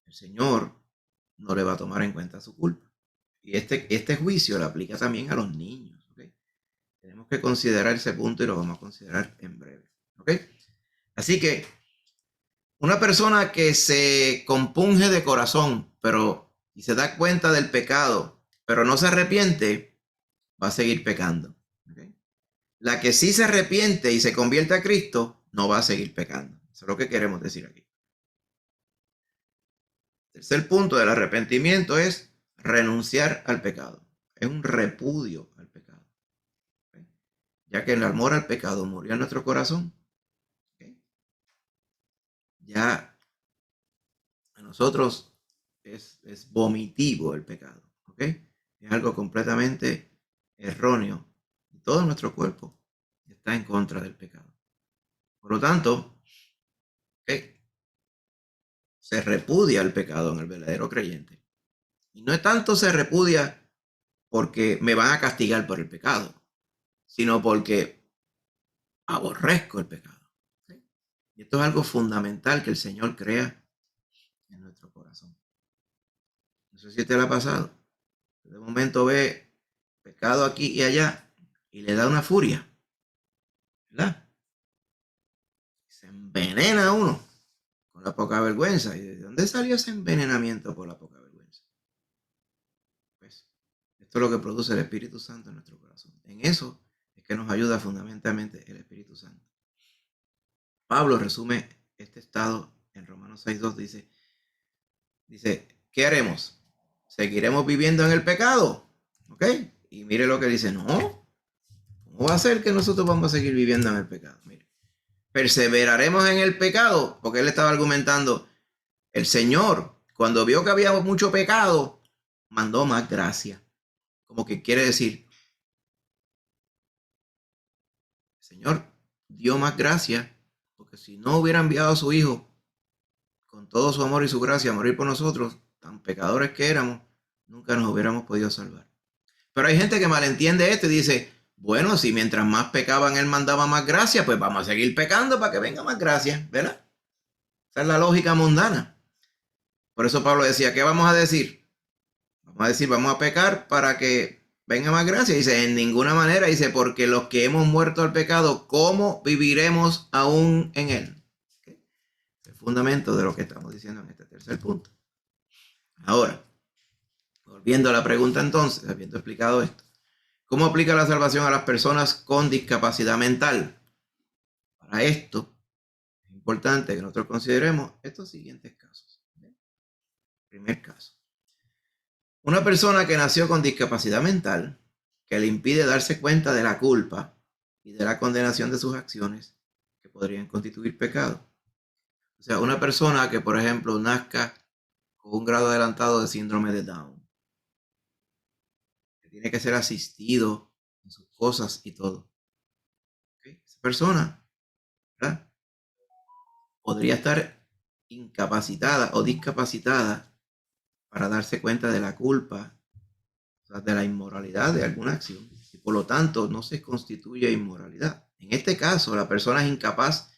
el Señor no le va a tomar en cuenta su culpa. Y este juicio lo aplica también a los niños. ¿Okay? Tenemos que considerar ese punto y lo vamos a considerar en breve. ¿Okay? Así que una persona que se compunge de corazón y se da cuenta del pecado, pero no se arrepiente, va a seguir pecando. ¿Okay? La que sí se arrepiente y se convierte a Cristo, no va a seguir pecando. Eso es lo que queremos decir aquí. El tercer punto del arrepentimiento es renunciar al pecado. Es un repudio al pecado. ¿Okay? Ya que el amor al pecado murió en nuestro corazón, ¿okay? Ya a nosotros es vomitivo el pecado. ¿Okay? Es algo completamente erróneo. Todo nuestro cuerpo está en contra del pecado. Por lo tanto, ¿okay? Se repudia el pecado en el verdadero creyente. Y no es tanto se repudia porque me van a castigar por el pecado, sino porque aborrezco el pecado. ¿Okay? Y esto es algo fundamental que el Señor crea en nuestro corazón. No sé si te lo ha pasado. De momento ve pecado aquí y allá y le da una furia, ¿verdad? Se envenena uno con la poca vergüenza. ¿Y de dónde salió ese envenenamiento por la poca vergüenza? Pues esto es lo que produce el Espíritu Santo en nuestro corazón. En eso es que nos ayuda fundamentalmente el Espíritu Santo. Pablo resume este estado en Romanos 6:2. Dice, ¿qué haremos? ¿Seguiremos viviendo en el pecado? ¿Ok? Y mire lo que dice, no, ¿cómo va a ser que nosotros vamos a seguir viviendo en el pecado? Mire, perseveraremos en el pecado, porque él estaba argumentando, el Señor, cuando vio que había mucho pecado, mandó más gracia. Como que quiere decir, el Señor dio más gracia, porque si no hubiera enviado a su Hijo, con todo su amor y su gracia a morir por nosotros, tan pecadores que éramos, nunca nos hubiéramos podido salvar. Pero hay gente que malentiende esto y dice, bueno, si mientras más pecaban Él mandaba más gracia, pues vamos a seguir pecando para que venga más gracia, ¿verdad? Esa es la lógica mundana. Por eso Pablo decía, ¿qué vamos a decir? Vamos a decir, vamos a pecar para que venga más gracia. Dice, en ninguna manera. Dice, porque los que hemos muerto al pecado, ¿cómo viviremos aún en él? ¿Okay? Es el fundamento de lo que estamos diciendo en este tercer punto. Ahora, volviendo a la pregunta entonces, habiendo explicado esto, ¿cómo aplica la salvación a las personas con discapacidad mental? Para esto, es importante que nosotros consideremos estos siguientes casos. Primer caso. Una persona que nació con discapacidad mental, que le impide darse cuenta de la culpa y de la condenación de sus acciones, que podrían constituir pecado. O sea, una persona que, por ejemplo, nazca con un grado adelantado de síndrome de Down, que tiene que ser asistido en sus cosas y todo. ¿Okay? Esa persona, ¿verdad?, podría estar incapacitada o discapacitada para darse cuenta de la culpa, o sea, de la inmoralidad de alguna acción, y por lo tanto no se constituye inmoralidad. En este caso, la persona es incapaz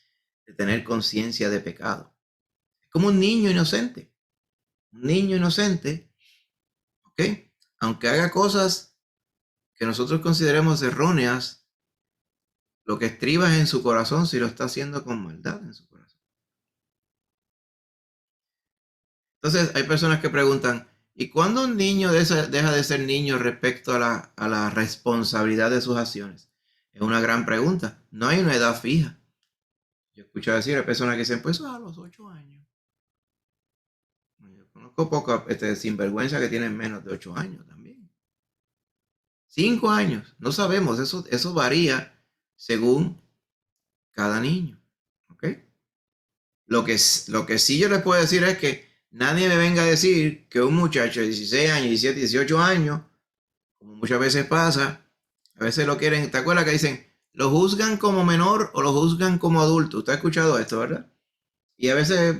de tener conciencia de pecado. Es como un niño inocente. Un niño inocente, ¿ok?, aunque haga cosas que nosotros consideremos erróneas, lo que estriba es en su corazón si lo está haciendo con maldad en su corazón. Entonces, hay personas que preguntan, ¿y cuándo un niño deja de ser niño respecto a la responsabilidad de sus acciones? Es una gran pregunta. No hay una edad fija. Yo escucho decir a personas que dicen, pues a los 8 años. Yo conozco pocos sinvergüenza que tienen menos de 8 años también. 5 años, no sabemos, eso varía según cada niño. ¿Ok? Lo que sí yo les puedo decir es que nadie me venga a decir que un muchacho de 16 años, 17, 18 años, como muchas veces pasa, a veces lo quieren, ¿te acuerdas que dicen, lo juzgan como menor o lo juzgan como adulto? Usted ha escuchado esto, ¿verdad? Y a veces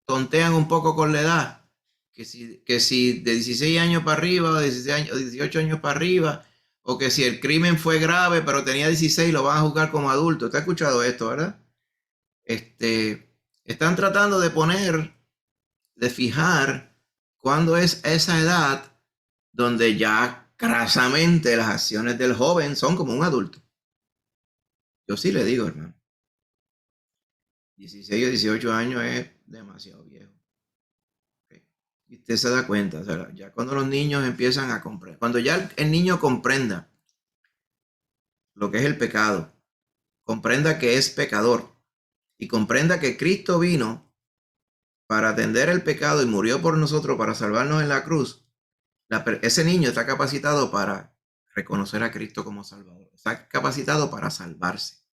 tontean un poco con la edad, que si de 16 años para arriba, o 16 años, o 18 años para arriba, o que si el crimen fue grave pero tenía 16, lo van a juzgar como adulto. ¿Usted ha escuchado esto, verdad? Están tratando de fijar cuándo es esa edad donde ya crasamente las acciones del joven son como un adulto. Yo sí le digo, hermano, 16 o 18 años es demasiado viejo. ¿Okay? Y usted se da cuenta, o sea, ya cuando los niños empiezan a comprender, cuando ya el niño comprenda lo que es el pecado, comprenda que es pecador y comprenda que Cristo vino para atender el pecado y murió por nosotros para salvarnos en la cruz, ese niño está capacitado para reconocer a Cristo como Salvador. Está capacitado para salvarse.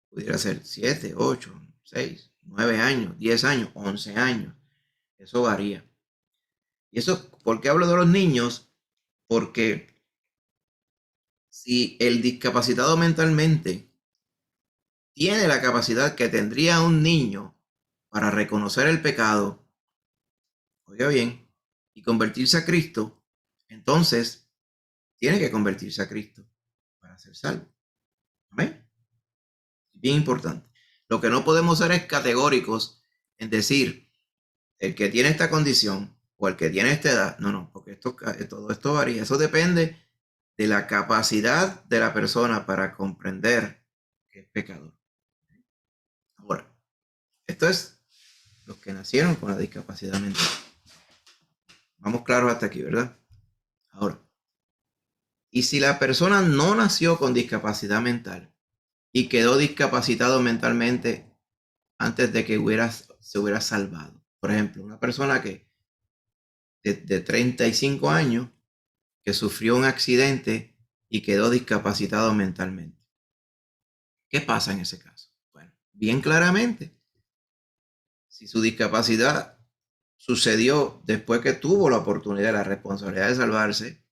Pudiera ser 7, 8, 6, 9 años, 10 años, 11 años. Eso varía. Y eso, ¿por qué hablo de los niños? Porque si el discapacitado mentalmente tiene la capacidad que tendría un niño para reconocer el pecado, oiga bien, y convertirse a Cristo, entonces tiene que convertirse a Cristo para ser salvo. ¿Amén? Bien importante. Lo que no podemos ser es categóricos en decir el que tiene esta condición o el que tiene esta edad. No, porque todo esto varía. Eso depende de la capacidad de la persona para comprender que es pecador. Ahora, esto es los que nacieron con la discapacidad mental. Vamos claros hasta aquí, ¿verdad? Ahora, y si la persona no nació con discapacidad mental y quedó discapacitado mentalmente antes de que se hubiera salvado. Por ejemplo, una persona que de 35 años que sufrió un accidente y quedó discapacitado mentalmente. ¿Qué pasa en ese caso? Bueno, bien claramente, si su discapacidad sucedió después que tuvo la oportunidad, la responsabilidad de salvarse,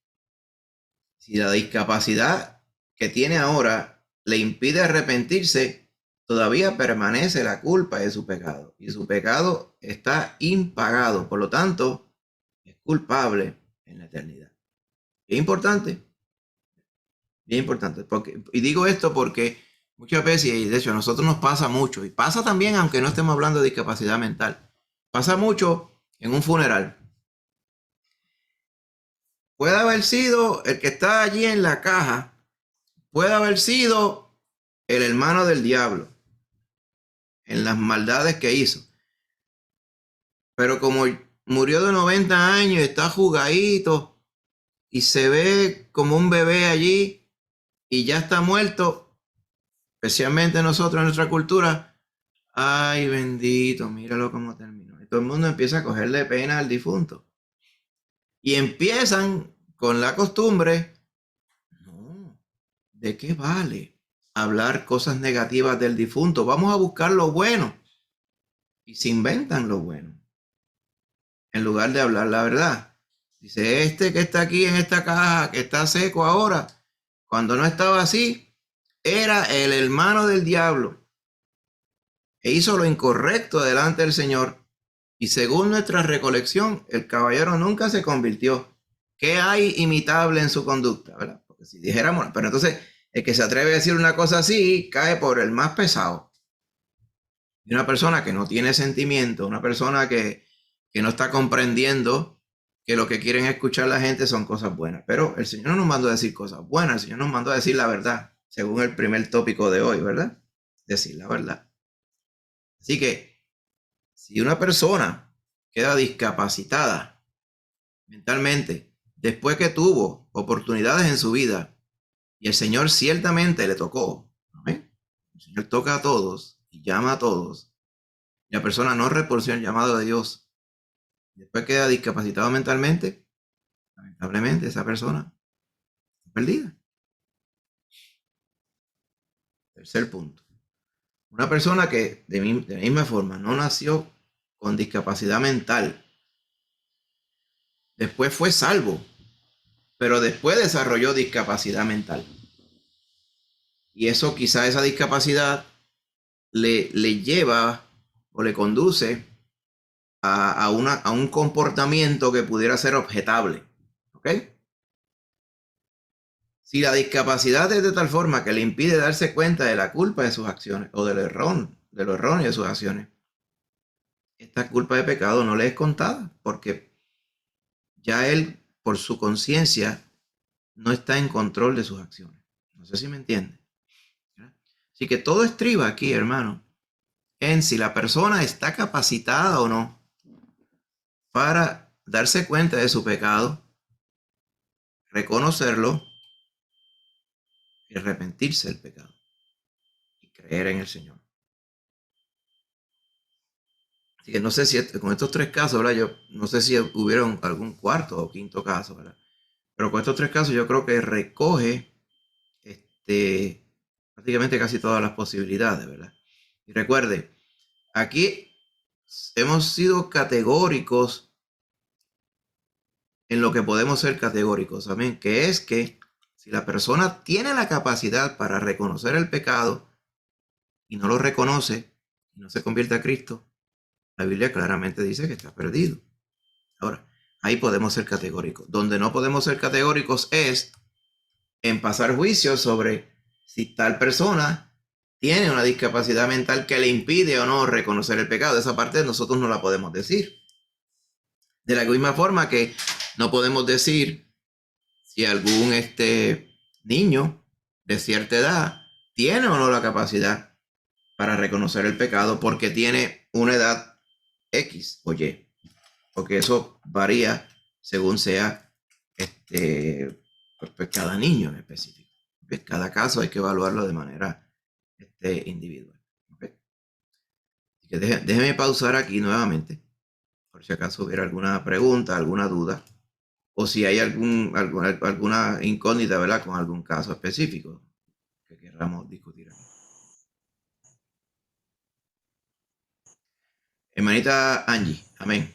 si la discapacidad que tiene ahora le impide arrepentirse, todavía permanece la culpa de su pecado y su pecado está impagado, por lo tanto, es culpable en la eternidad. Es importante, bien importante, y digo esto porque muchas veces, y de hecho a nosotros nos pasa mucho, y pasa también aunque no estemos hablando de discapacidad mental, pasa mucho en un funeral. Puede haber sido el que está allí en la caja, puede haber sido el hermano del diablo en las maldades que hizo. Pero como murió de 90 años, está jugadito y se ve como un bebé allí y ya está muerto, especialmente nosotros en nuestra cultura, ay bendito, míralo cómo terminó. Y todo el mundo empieza a cogerle pena al difunto. Y empiezan con la costumbre, no, ¿de qué vale hablar cosas negativas del difunto? Vamos a buscar lo bueno. Y se inventan lo bueno, en lugar de hablar la verdad. Dice, este que está aquí en esta caja, que está seco ahora, cuando no estaba así, era el hermano del diablo. E hizo lo incorrecto delante del Señor. Y según nuestra recolección, el caballero nunca se convirtió. ¿Qué hay imitable en su conducta? ¿Verdad? Porque si dijéramos, pero entonces el que se atreve a decir una cosa así cae por el más pesado. Y una persona que no tiene sentimiento, una persona que no está comprendiendo que lo que quieren escuchar la gente son cosas buenas. Pero el Señor no nos mandó a decir cosas buenas, el Señor nos mandó a decir la verdad, según el primer tópico de hoy, ¿verdad? Decir la verdad. Así que si una persona queda discapacitada mentalmente después que tuvo oportunidades en su vida y el Señor ciertamente le tocó, ¿eh? El Señor toca a todos y llama a todos. Y la persona no respondió el llamado de Dios. Después queda discapacitado mentalmente, lamentablemente esa persona está perdida. Tercer punto. Una persona que de la misma forma no nació con discapacidad mental, después fue salvo, pero después desarrolló discapacidad mental. Y eso quizá esa discapacidad le lleva o le conduce a un comportamiento que pudiera ser objetable. ¿Ok? Si la discapacidad es de tal forma que le impide darse cuenta de la culpa de sus acciones o del error, de lo erróneo de sus acciones, esta culpa de pecado no le es contada porque ya él, por su conciencia, no está en control de sus acciones. No sé si me entiende. Así que todo estriba aquí, hermano, en si la persona está capacitada o no para darse cuenta de su pecado, reconocerlo y arrepentirse del pecado y creer en el Señor. Así que no sé si con estos tres casos, ¿verdad? Yo no sé si hubieron algún cuarto o quinto caso, ¿verdad? Pero con estos tres casos yo creo que recoge prácticamente casi todas las posibilidades, ¿verdad? Y recuerde, aquí hemos sido categóricos en lo que podemos ser categóricos, amén, que es que si la persona tiene la capacidad para reconocer el pecado y no lo reconoce y no se convierte a Cristo, la Biblia claramente dice que está perdido. Ahora, ahí podemos ser categóricos. Donde no podemos ser categóricos es en pasar juicios sobre si tal persona tiene una discapacidad mental que le impide o no reconocer el pecado. Esa parte nosotros no la podemos decir. De la misma forma que no podemos decir si algún niño de cierta edad tiene o no la capacidad para reconocer el pecado porque tiene una edad X o Y. Porque eso varía según sea pues cada niño en específico. ¿Okay? Cada caso hay que evaluarlo de manera individual. ¿Okay? Así que déjeme pausar aquí nuevamente, por si acaso hubiera alguna pregunta, alguna duda, o si hay alguna incógnita, ¿verdad? Con algún caso específico que queramos discutir aquí. Hermanita Angie, amén.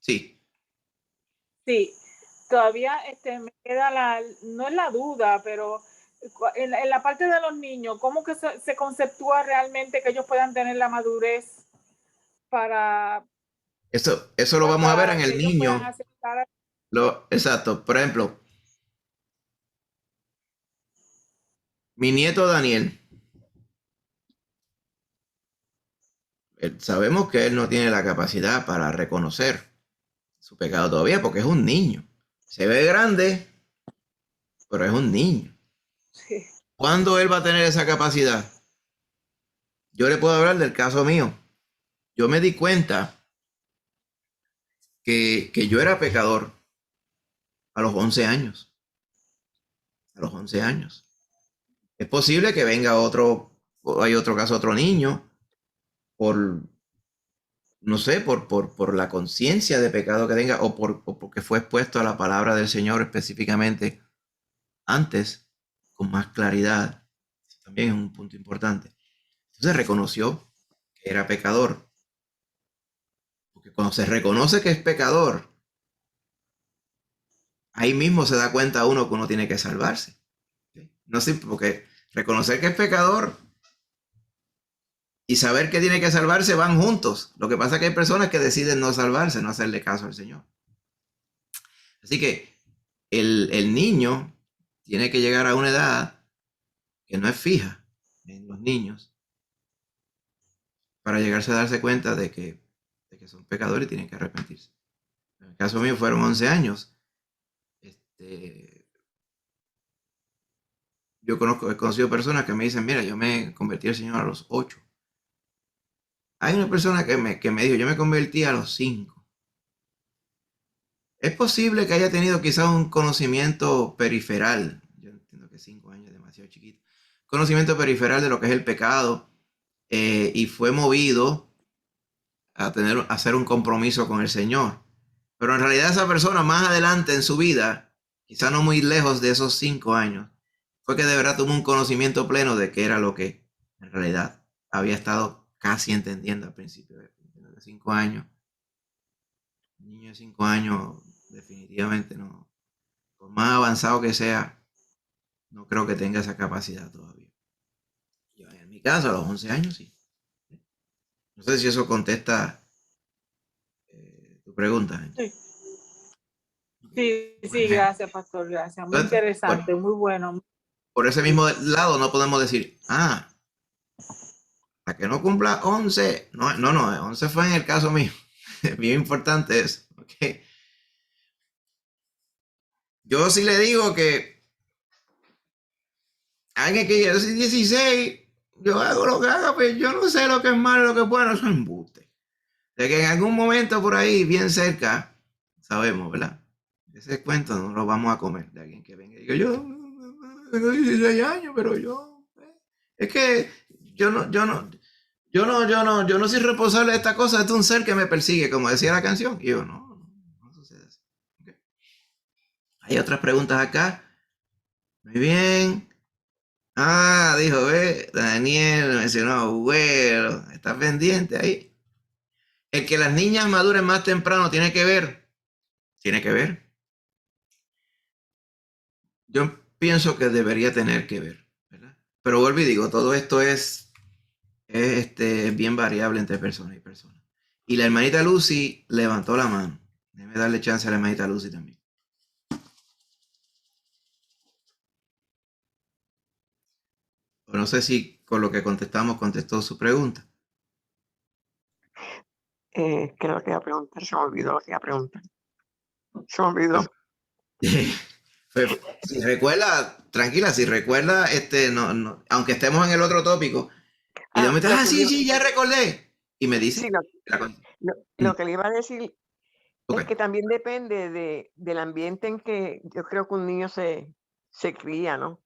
Sí. Sí, todavía me queda no es la duda, pero en la parte de los niños, ¿cómo que se conceptúa realmente que ellos puedan tener la madurez para, Eso lo vamos a ver en que el ellos puedan niño. aceptar? Exacto. Por ejemplo, mi nieto Daniel. Sabemos que él no tiene la capacidad para reconocer su pecado todavía porque es un niño. Se ve grande, pero es un niño. Sí. ¿Cuándo él va a tener esa capacidad? Yo le puedo hablar del caso mío. Yo me di cuenta que yo era pecador a los 11 años. A los 11 años. Es posible que venga otro, o hay otro caso, otro niño, por, no sé, por la conciencia de pecado que tenga, o porque fue expuesto a la palabra del Señor específicamente antes, con más claridad. También es un punto importante. Entonces reconoció que era pecador. Porque cuando se reconoce que es pecador, ahí mismo se da cuenta uno que uno tiene que salvarse. ¿Sí? No sé, porque reconocer que es pecador y saber que tiene que salvarse van juntos. Lo que pasa es que hay personas que deciden no salvarse, no hacerle caso al Señor. Así que el niño tiene que llegar a una edad que no es fija en los niños para llegarse a darse cuenta de que son pecadores y tienen que arrepentirse. En el caso mío fueron 11 años. Yo he conocido personas que me dicen, mira, yo me convertí al Señor a los 8. Hay una persona que me dijo, yo me convertí a los 5. Es posible que haya tenido quizás un conocimiento periferal. Yo entiendo que 5 años es demasiado chiquito. Conocimiento periferal de lo que es el pecado, y fue movido a hacer un compromiso con el Señor. Pero en realidad esa persona más adelante en su vida, quizá no muy lejos de esos 5 años, fue que de verdad tuvo un conocimiento pleno de qué era lo que en realidad había estado casi entendiendo al principio de 5 años. Un niño de 5 años definitivamente no, por más avanzado que sea, no creo que tenga esa capacidad todavía. Yo, en mi caso, a los 11 años sí. No sé si eso contesta tu pregunta. Sí. Sí, gracias, pastor, gracias. Muy Entonces, interesante, muy bueno. por ese mismo lado no podemos decir, a que no cumpla 11, no, 11 fue en el caso mío. Bien importante eso, ¿ok? Yo sí le digo que alguien que yo soy 16, yo hago lo que haga, pues yo no sé lo que es malo y lo que es bueno, eso es embuste. De que en algún momento por ahí, bien cerca, sabemos, ¿verdad? Ese cuento no lo vamos a comer de alguien que venga y diga, yo tengo 16 años, pero yo, es que yo no soy responsable de esta cosa, es un ser que me persigue, como decía la canción. Y yo, no sucede así. Okay. Hay otras preguntas acá. Muy bien. Dijo, Daniel mencionó abuelo, está pendiente ahí. El que las niñas maduren más temprano tiene que ver. Tiene que ver. Yo pienso que debería tener que ver, ¿verdad? Pero vuelvo y digo, todo esto es bien variable entre persona y persona. Y la hermanita Lucy levantó la mano. Déjeme darle chance a la hermanita Lucy también. O no sé si con lo que contestamos contestó su pregunta. ¿Qué es lo que iba a preguntar? Se me olvidó lo que iba a preguntar. Se me olvidó. Si recuerda, tranquila, si recuerda, no, aunque estemos en el otro tópico, y de momento, sí, ya recordé. Y me dice. Sí, lo que le iba a decir es que también depende del ambiente en que yo creo que un niño se cría, ¿no?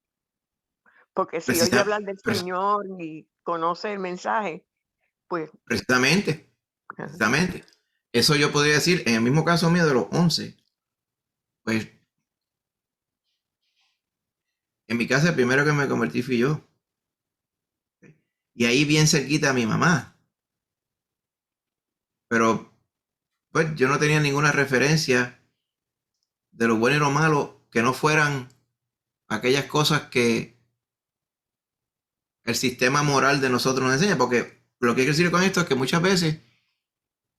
Porque si oye hablar del Señor y conoce el mensaje, pues... Precisamente. Eso yo podría decir, en el mismo caso mío de los 11, pues, en mi casa el primero que me convertí fui yo. Y ahí bien cerquita a mi mamá. Pero, pues, yo no tenía ninguna referencia de lo bueno y lo malo que no fueran aquellas cosas que el sistema moral de nosotros nos enseña, porque lo que quiero decir con esto es que muchas veces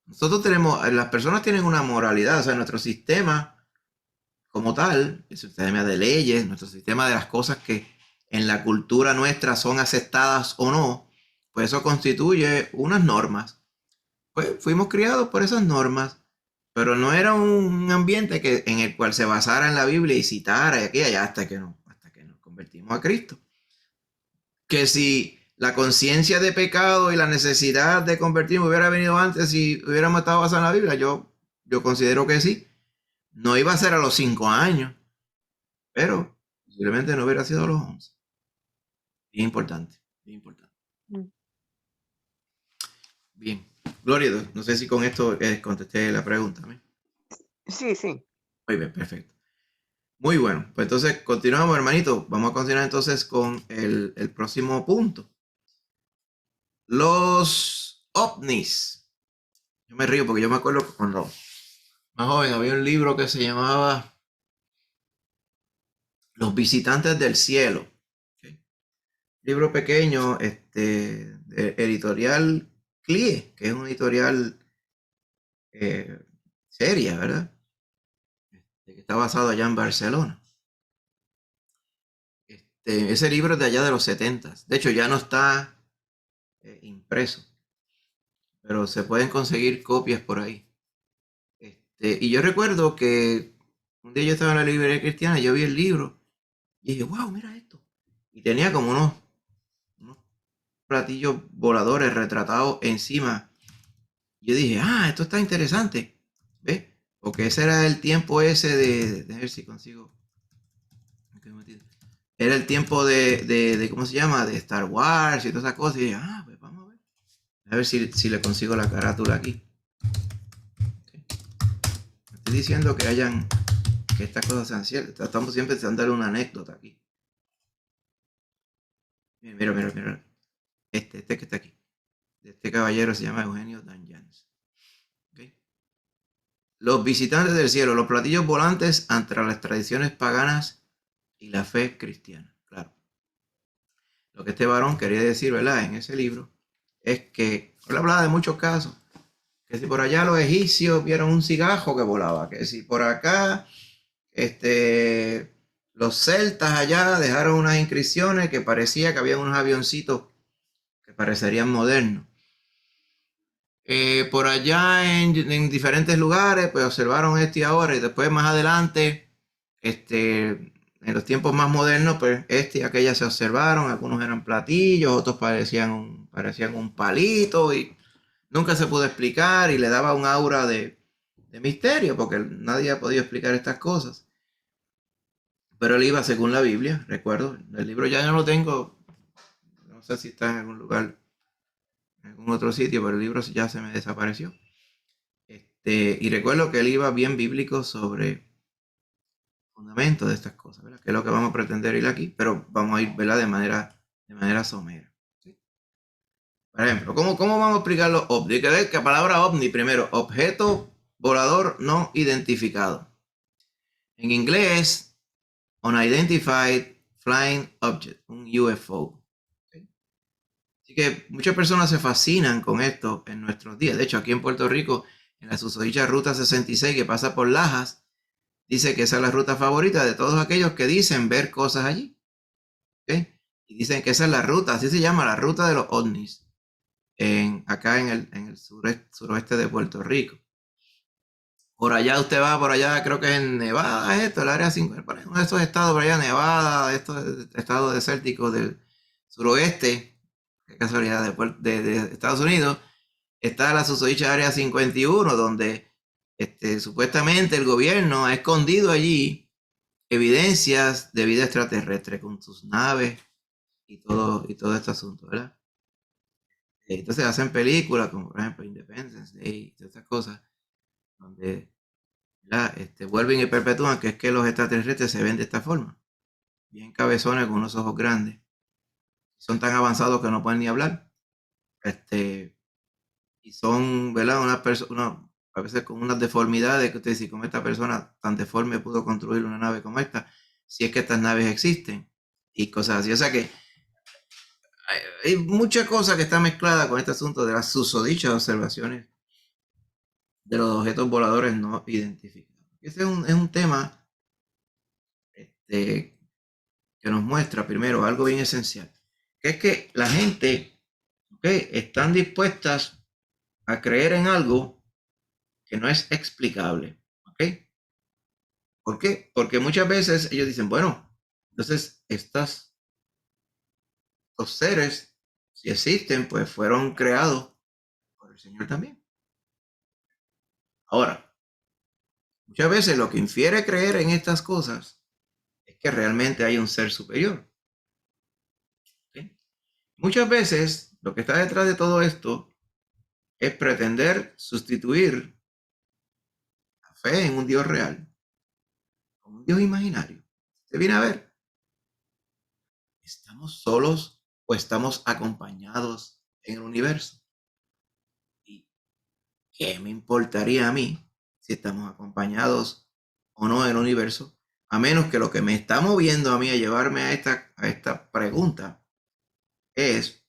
las personas tienen una moralidad, o sea, nuestro sistema como tal, el sistema de leyes, nuestro sistema de las cosas que en la cultura nuestra son aceptadas o no, pues eso constituye unas normas. Pues fuimos criados por esas normas, pero no era un ambiente en el cual se basara en la Biblia y citara y aquí y allá hasta que nos convertimos a Cristo. Que si la conciencia de pecado y la necesidad de convertirme hubiera venido antes si hubiéramos estado basados en la Biblia, yo considero que sí. No iba a ser a los 5 años, pero posiblemente no hubiera sido a los 11. Bien importante, bien importante. Bien. Gloria a Dios. No sé si con esto contesté la pregunta. Sí, sí. Muy bien, perfecto. Muy bueno. Pues entonces continuamos, hermanito. Vamos a continuar entonces con el próximo punto. Los ovnis. Yo me río porque yo me acuerdo que cuando más joven había un libro que se llamaba Los visitantes del cielo. ¿Okay? Libro pequeño, de editorial CLIE, que es una editorial seria, ¿verdad? Que está basado allá en Barcelona. Ese libro es de allá de los 70. De hecho, ya no está impreso, pero se pueden conseguir copias por ahí. Y yo recuerdo que un día yo estaba en la librería cristiana, yo vi el libro y dije, wow, mira esto. Y tenía como unos platillos voladores retratados encima. Yo dije, esto está interesante. ¿Ves? Porque ese era el tiempo ese de ver si consigo. Era el tiempo de ¿cómo se llama? De Star Wars y todas esas cosas. Y dije, pues vamos a ver. A ver si le consigo la carátula aquí. Okay. Estoy diciendo que estas cosas sean ciertas. Estamos siempre dándole una anécdota aquí. Mira. Este que está aquí. Este caballero se llama Eugenio D'Anghians. Okay. Los visitantes del cielo, los platillos volantes ante las tradiciones paganas y la fe cristiana. Claro. Lo que este varón quería decir, ¿verdad? En ese libro es que él hablaba de muchos casos. Que si por allá los egipcios vieron un cigarro que volaba, que si por acá los celtas allá dejaron unas inscripciones que parecía que había unos avioncitos que parecerían modernos. Por allá en diferentes lugares, pues observaron esto y ahora, y después más adelante, en los tiempos más modernos, pues y aquella se observaron, algunos eran platillos, otros parecían un palito, y nunca se pudo explicar, y le daba un aura de misterio, porque nadie ha podido explicar estas cosas. Pero él iba según la Biblia, recuerdo, el libro ya no lo tengo, no sé si está en algún lugar, en algún otro sitio, pero el libro ya se me desapareció. Y recuerdo que él iba bien bíblico sobre fundamentos de estas cosas, ¿verdad? Que es lo que vamos a pretender ir aquí, pero vamos a ir, ¿verdad? De manera somera. ¿Sí? Por ejemplo, ¿cómo vamos a explicar los ovnis? Que la palabra ovni, primero, objeto volador no identificado. En inglés, unidentified flying object, un UFO. ¿Sí? Así que muchas personas se fascinan con esto en nuestros días. De hecho, aquí en Puerto Rico, en la susodicha Ruta 66 que pasa por Lajas, dice que esa es la ruta favorita de todos aquellos que dicen ver cosas allí. ¿Okay? Y dicen que esa es la ruta, así se llama, la ruta de los ovnis, acá en el suroeste de Puerto Rico. Por allá usted va, por allá creo que es en Nevada, el área 5, uno de estos estados por allá, Nevada, estos estados desérticos del suroeste, qué casualidad, de Estados Unidos, está la susodicha área 51, donde supuestamente el gobierno ha escondido allí evidencias de vida extraterrestre con sus naves y todo este asunto, ¿verdad? Entonces hacen películas como por ejemplo Independence Day y todas estas cosas donde vuelven y perpetúan que es que los extraterrestres se ven de esta forma, bien cabezones con unos ojos grandes, son tan avanzados que no pueden ni hablar, y son, ¿verdad? Una persona a veces con unas deformidades que usted dice, como esta persona tan deforme pudo construir una nave como esta, si es que estas naves existen y cosas así. O sea que hay mucha cosa que está mezclada con este asunto de las susodichas observaciones de los objetos voladores no identificados. Ese es un tema que nos muestra primero algo bien esencial, que es que la gente, están dispuestas a creer en algo que no es explicable. ¿Por qué? Porque muchas veces ellos dicen, bueno, entonces estos seres, si existen, pues fueron creados por el Señor también. Ahora, muchas veces lo que infiere creer en estas cosas es que realmente hay un ser superior. Muchas veces lo que está detrás de todo esto es pretender sustituir la fe en un Dios real con un Dios imaginario. Se viene a ver, ¿estamos solos o estamos acompañados en el universo? ¿Y qué me importaría a mí si estamos acompañados o no en el universo? A menos que lo que me está moviendo a mí a llevarme a esta pregunta es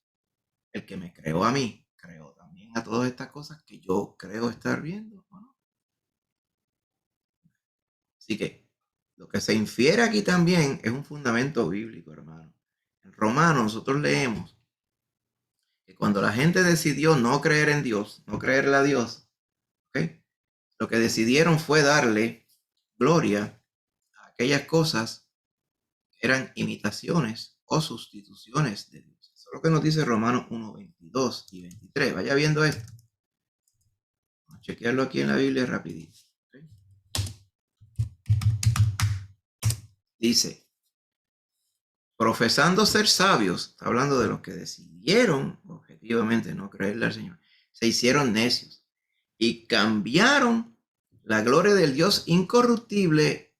el que me creó a mí, creó también a todas estas cosas que yo creo estar viendo, ¿no? Así que lo que se infiere aquí también es un fundamento bíblico, hermano. En Romanos nosotros leemos que cuando la gente decidió no creer en Dios, no creerle a Dios, lo que decidieron fue darle gloria a aquellas cosas que eran imitaciones o sustituciones de Dios. Eso es lo que nos dice Romanos 1, 22 y 23. Vaya viendo esto. Vamos a chequearlo aquí en la Biblia rapidito. Dice, profesando ser sabios, está hablando de los que decidieron objetivamente no creerle al Señor, se hicieron necios y cambiaron la gloria del Dios incorruptible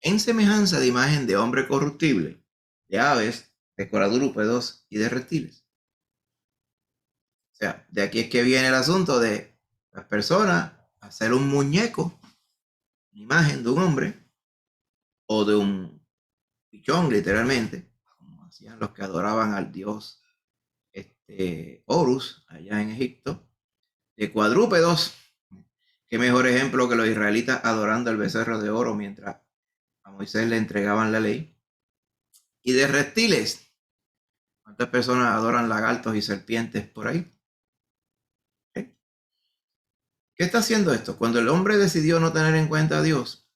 en semejanza de imagen de hombre corruptible, de aves, de cuadrúpedos y de reptiles. O sea, de aquí es que viene el asunto de las personas hacer un muñeco, una imagen de un hombre o de un pichón, literalmente, como hacían los que adoraban al dios Horus allá en Egipto, de cuadrúpedos. Qué mejor ejemplo que los israelitas adorando al becerro de oro mientras a Moisés le entregaban la ley. Y de reptiles. ¿Cuántas personas adoran lagartos y serpientes por ahí? ¿Qué está haciendo esto? Cuando el hombre decidió no tener en cuenta a Dios,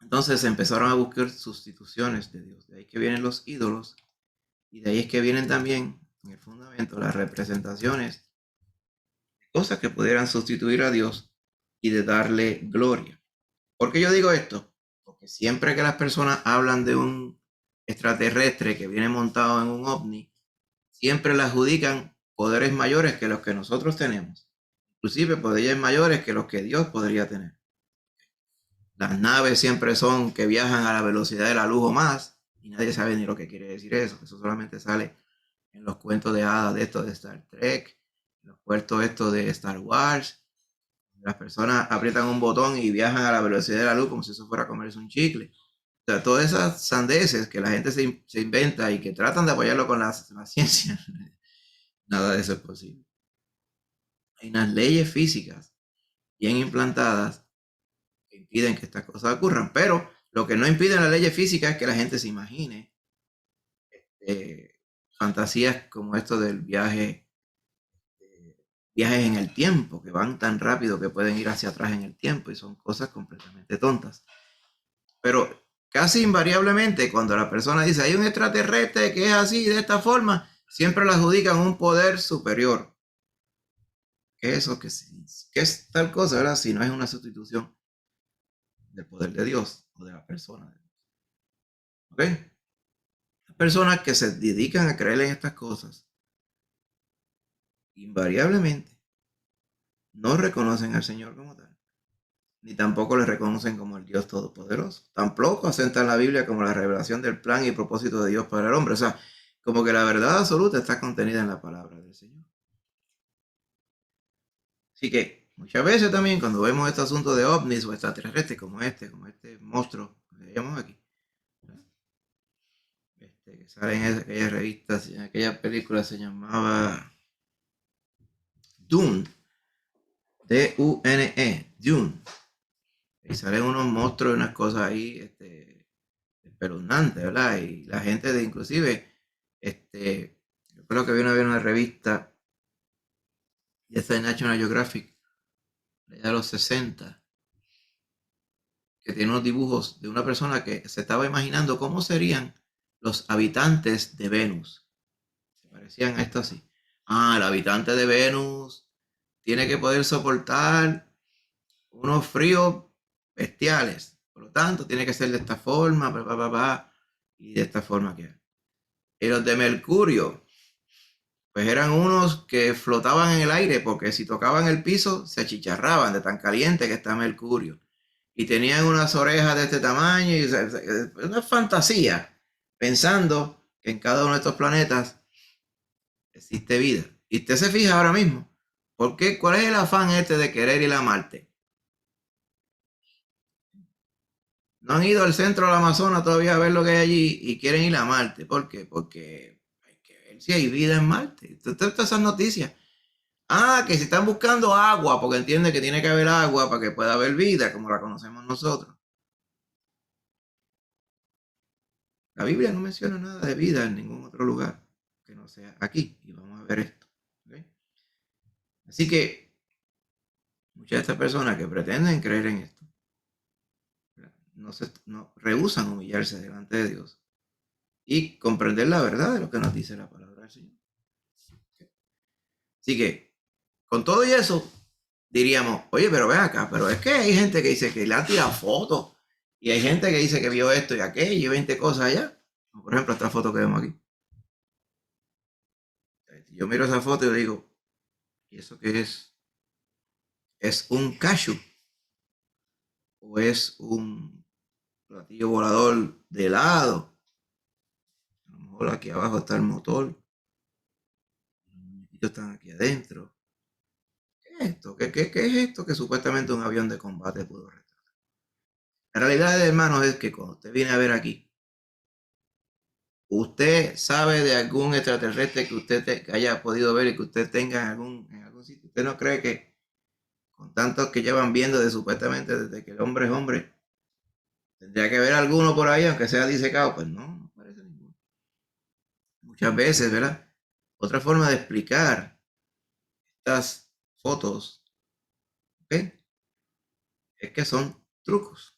entonces empezaron a buscar sustituciones de Dios. De ahí que vienen los ídolos. Y de ahí es que vienen también, en el fundamento, las representaciones de cosas que pudieran sustituir a Dios y de darle gloria. ¿Por qué yo digo esto? Porque siempre que las personas hablan de un extraterrestre que viene montado en un ovni, siempre le adjudican poderes mayores que los que nosotros tenemos. Inclusive poderes mayores que los que Dios podría tener. Las naves siempre son que viajan a la velocidad de la luz o más, y nadie sabe ni lo que quiere decir eso. Eso solamente sale en los cuentos de hadas de esto de Star Trek, en los cuentos estos de Star Wars. Las personas aprietan un botón y viajan a la velocidad de la luz como si eso fuera a comerse un chicle. O sea, todas esas sandeces que la gente se inventa y que tratan de apoyarlo con la ciencia, nada de eso es posible. Hay unas leyes físicas bien implantadas que impiden que estas cosas ocurran, pero lo que no impide las leyes físicas es que la gente se imagine fantasías como esto del viajes en el tiempo, que van tan rápido que pueden ir hacia atrás en el tiempo, y son cosas completamente tontas. Pero casi invariablemente, cuando la persona dice, hay un extraterrestre que es así, de esta forma, siempre le adjudican un poder superior. ¿Qué es eso? ¿Qué es tal cosa, verdad? Si no es una sustitución del poder de Dios o de la persona. ¿Ok? Las personas que se dedican a creer en estas cosas, invariablemente, no reconocen al Señor como tal, ni tampoco le reconocen como el Dios Todopoderoso. Tampoco asentan la Biblia como la revelación del plan y propósito de Dios para el hombre. O sea, como que la verdad absoluta está contenida en la palabra del Señor. Así que muchas veces también cuando vemos este asunto de ovnis o extraterrestres como este monstruo que le llamamos aquí, que que sale en aquella revista, en aquella película se llamaba Dune, D-U-N-E, Dune. Y salen unos monstruos y unas cosas ahí espeluznantes, ¿verdad? Y la gente inclusive, yo creo que vi una revista, y esta de National Geographic, de los 60, que tiene unos dibujos de una persona que se estaba imaginando cómo serían los habitantes de Venus. Se parecían a esto así. El habitante de Venus tiene que poder soportar unos fríos bestiales. Por lo tanto, tiene que ser de esta forma, y de esta forma que. Y los de Mercurio, pues eran unos que flotaban en el aire, porque si tocaban el piso, se achicharraban de tan caliente que está Mercurio. Y tenían unas orejas de este tamaño, y una fantasía, pensando que en cada uno de estos planetas existe vida. Y usted se fija ahora mismo, ¿por qué? ¿Cuál es el afán de querer ir a Marte? No han ido al centro del Amazonas todavía a ver lo que hay allí y quieren ir a Marte. ¿Por qué? Porque hay que ver si hay vida en Marte. Todas esas noticias. Que se están buscando agua, porque entienden que tiene que haber agua para que pueda haber vida, como la conocemos nosotros. La Biblia no menciona nada de vida en ningún otro lugar que no sea aquí. Y vamos a ver esto. ¿Okay? Así que muchas de estas personas que pretenden creer en esto no rehúsan humillarse delante de Dios y comprender la verdad de lo que nos dice la palabra del Señor. Así que, con todo y eso, diríamos, oye, pero ven acá, pero es que hay gente que dice que le ha tirado fotos y hay gente que dice que vio esto y aquello y 20 cosas allá. Por ejemplo, esta foto que vemos aquí. Yo miro esa foto y digo, ¿y eso qué es? ¿Es un cashew? ¿O es un platillo volador de helado? A lo mejor aquí abajo está el motor. Los muñequitos están aquí adentro. ¿Qué es esto? ¿Qué es esto que supuestamente un avión de combate pudo retratar? La realidad, hermanos, es que cuando usted viene a ver aquí, usted sabe de algún extraterrestre que usted haya podido ver y que usted tenga en algún sitio. ¿Usted no cree que con tantos que llevan viendo supuestamente desde que el hombre es hombre, tendría que haber alguno por ahí, aunque sea disecado? Pues no parece ninguno. Muchas veces, ¿verdad? Otra forma de explicar estas fotos, ¿ok?, es que son trucos.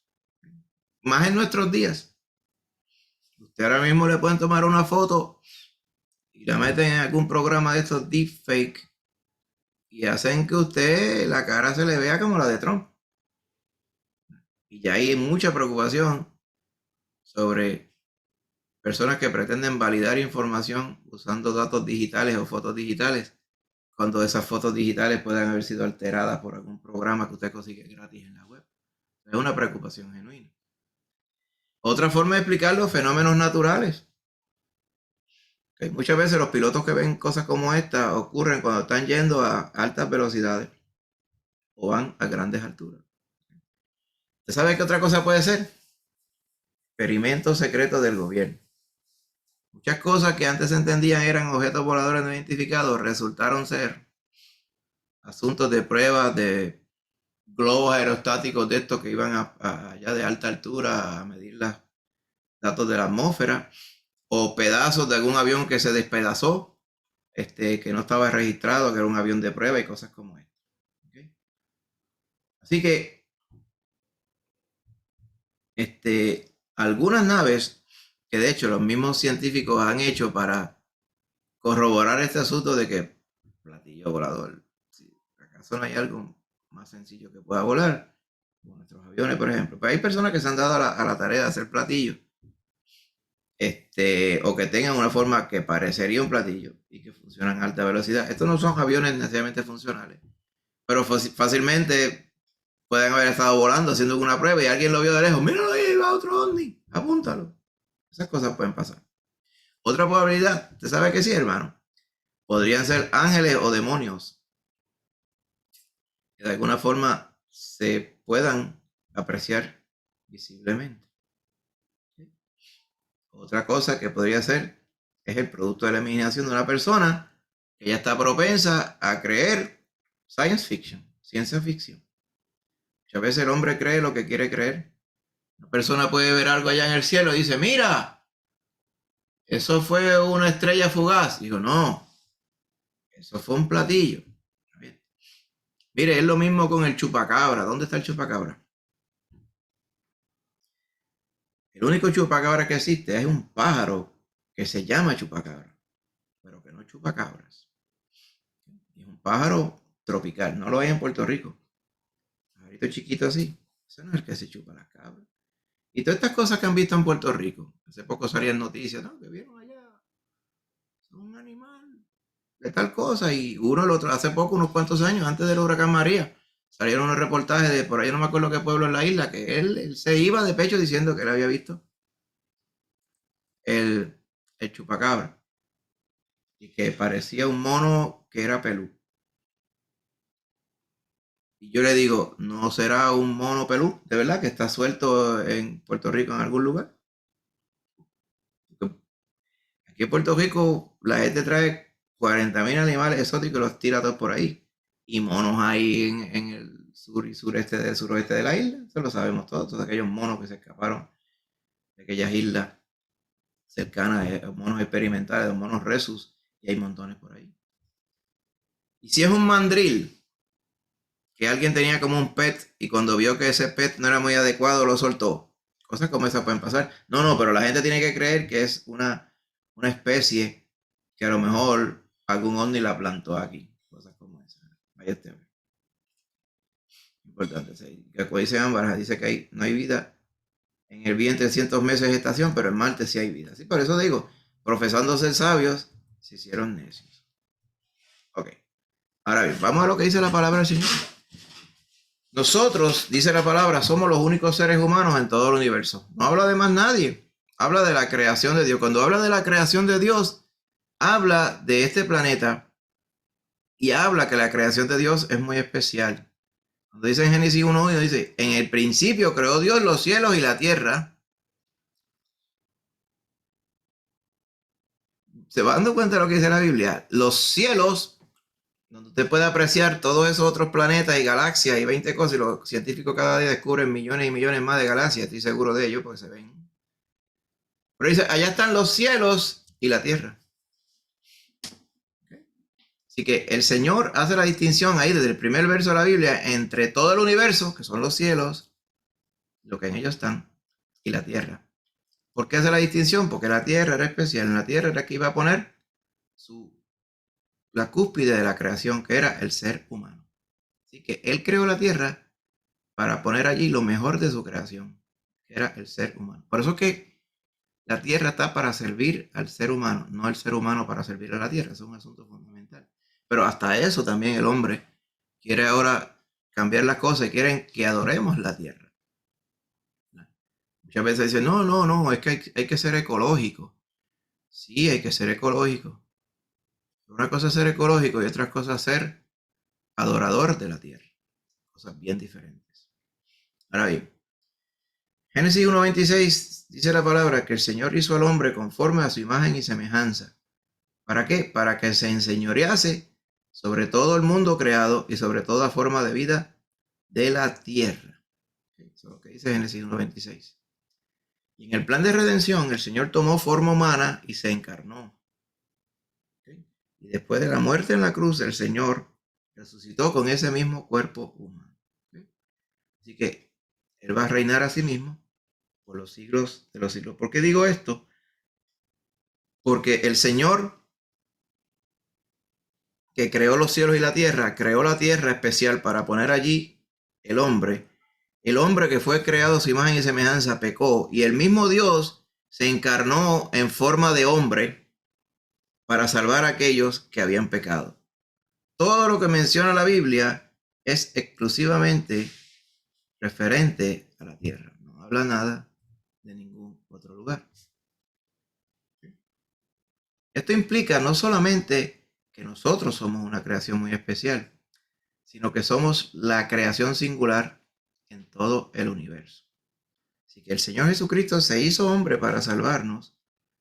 Más en nuestros días. Usted ahora mismo le pueden tomar una foto y la meten en algún programa de estos deepfake y hacen que usted la cara se le vea como la de Trump. Y ya hay mucha preocupación sobre personas que pretenden validar información usando datos digitales o fotos digitales, cuando esas fotos digitales puedan haber sido alteradas por algún programa que usted consigue gratis en la web. Es una preocupación genuina. Otra forma de explicar los fenómenos naturales. Muchas veces los pilotos que ven cosas como esta ocurren cuando están yendo a altas velocidades o van a grandes alturas. ¿Usted sabe qué otra cosa puede ser? Experimentos secretos del gobierno. Muchas cosas que antes se entendían eran objetos voladores no identificados resultaron ser asuntos de pruebas de globos aerostáticos de estos que iban allá de alta altura a medir los datos de la atmósfera, o pedazos de algún avión que se despedazó, que no estaba registrado, que era un avión de prueba y cosas como esta. ¿Okay? Así que algunas naves que de hecho los mismos científicos han hecho para corroborar este asunto de que platillo volador, si acaso no hay algo más sencillo que pueda volar, como nuestros aviones, por ejemplo. Pero hay personas que se han dado a la tarea de hacer platillos, o que tengan una forma que parecería un platillo y que funcionan a alta velocidad. Estos no son aviones necesariamente funcionales, pero fácilmente pueden haber estado volando haciendo una prueba y alguien lo vio de lejos. Míralo, ahí va otro ovni, apúntalo. Esas cosas pueden pasar. Otra probabilidad, ¿usted sabe que sí, hermano? Podrían ser ángeles o demonios que de alguna forma se puedan apreciar visiblemente. Otra cosa que podría ser es el producto de la imaginación de una persona que ya está propensa a creer science fiction, ciencia ficción. Muchas veces el hombre cree lo que quiere creer. Una persona puede ver algo allá en el cielo y dice, mira, eso fue una estrella fugaz. Digo, no, eso fue un platillo. Mire, es lo mismo con el chupacabra. ¿Dónde está el chupacabra? El único chupacabra que existe es un pájaro que se llama chupacabra, pero que no chupa cabras. Es un pájaro tropical, no lo hay en Puerto Rico. Un pajarito chiquito así, ese no es el que se chupa las cabras. Y todas estas cosas que han visto en Puerto Rico, hace poco salían noticias, ¿no? Que vieron allá, son un animal de tal cosa, y uno el otro, hace poco, unos cuantos años, antes del huracán María, salieron unos reportajes de por ahí, no me acuerdo qué pueblo en la isla, que él se iba de pecho diciendo que él había visto el chupacabra y que parecía un mono que era pelú. Y yo le digo, ¿no será un mono pelú de verdad que está suelto en Puerto Rico en algún lugar? Aquí en Puerto Rico la gente trae 40.000 animales exóticos y los tira todos por ahí. Y monos hay en el sur y suroeste de la isla. Eso lo sabemos todos aquellos monos que se escaparon de aquellas islas cercanas, monos experimentales, monos resus, y hay montones por ahí. Y si es un mandril, que alguien tenía como un pet y cuando vio que ese pet no era muy adecuado lo soltó. Cosas como esas pueden pasar. No, pero la gente tiene que creer que es una especie que a lo mejor algún ovni la plantó aquí. Cosas como esas. Ahí está. Importante. Que como dice Ámbar, dice que no hay vida en el vientre 300 meses de gestación, pero en Marte sí hay vida. ¿Sí? Por eso digo, profesando ser sabios, se hicieron necios. Ok. Ahora bien, vamos a lo que dice la palabra del Señor. Nosotros, dice la palabra, somos los únicos seres humanos en todo el universo. No habla de más nadie. Habla de la creación de Dios. Cuando habla de la creación de Dios, habla de este planeta y habla que la creación de Dios es muy especial. Cuando dice en Génesis 1:1, dice, en el principio creó Dios los cielos y la tierra. ¿Se va dando cuenta de lo que dice la Biblia? Los cielos, donde usted puede apreciar todos esos otros planetas y galaxias y 20 cosas, y los científicos cada día descubren millones y millones más de galaxias, estoy seguro de ello porque se ven. Pero dice, allá están los cielos y la tierra. Así que el Señor hace la distinción ahí desde el primer verso de la Biblia entre todo el universo, que son los cielos, lo que en ellos están, y la tierra. ¿Por qué hace la distinción? Porque la tierra era especial. En la tierra era que iba a poner la cúspide de la creación, que era el ser humano. Así que Él creó la tierra para poner allí lo mejor de su creación, que era el ser humano. Por eso que la tierra está para servir al ser humano, no el ser humano para servir a la tierra. Eso es un asunto fundamental. Pero hasta eso también el hombre quiere ahora cambiar las cosas y quieren que adoremos la tierra. Muchas veces dicen, no, es que hay que ser ecológico. Sí, hay que ser ecológico. Una cosa es ser ecológico y otra cosa es ser adorador de la tierra. Cosas bien diferentes. Ahora bien, Génesis 1:26 dice la palabra que el Señor hizo al hombre conforme a su imagen y semejanza. ¿Para qué? Para que se enseñorease sobre todo el mundo creado y sobre toda forma de vida de la tierra. Eso es lo que dice Génesis 1:26. Y en el plan de redención, el Señor tomó forma humana y se encarnó. Y después de la muerte en la cruz, el Señor resucitó con ese mismo cuerpo humano. Así que Él va a reinar a sí mismo por los siglos de los siglos. ¿Por qué digo esto? Porque el Señor que creó los cielos y la tierra especial para poner allí el hombre que fue creado a su imagen y semejanza pecó, y el mismo Dios se encarnó en forma de hombre para salvar a aquellos que habían pecado. Todo lo que menciona la Biblia es exclusivamente referente a la tierra. No habla nada de ningún otro lugar. Esto implica no solamente que nosotros somos una creación muy especial, sino que somos la creación singular en todo el universo. Así que el Señor Jesucristo se hizo hombre para salvarnos,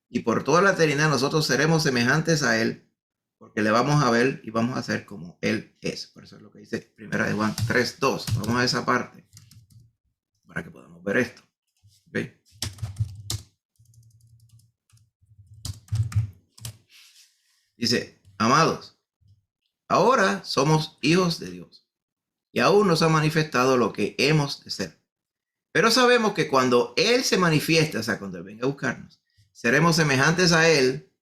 y por toda la eternidad nosotros seremos semejantes a Él, porque le vamos a ver y vamos a ser como Él es. Por eso es lo que dice 1 Juan 3:2. Vamos a esa parte para que podamos ver esto. ¿Okay? Dice, amados, ahora somos hijos de Dios y aún nos ha manifestado lo que hemos de ser. Pero sabemos que cuando Él se manifiesta, o sea, cuando Él venga a buscarnos, seremos semejantes a Él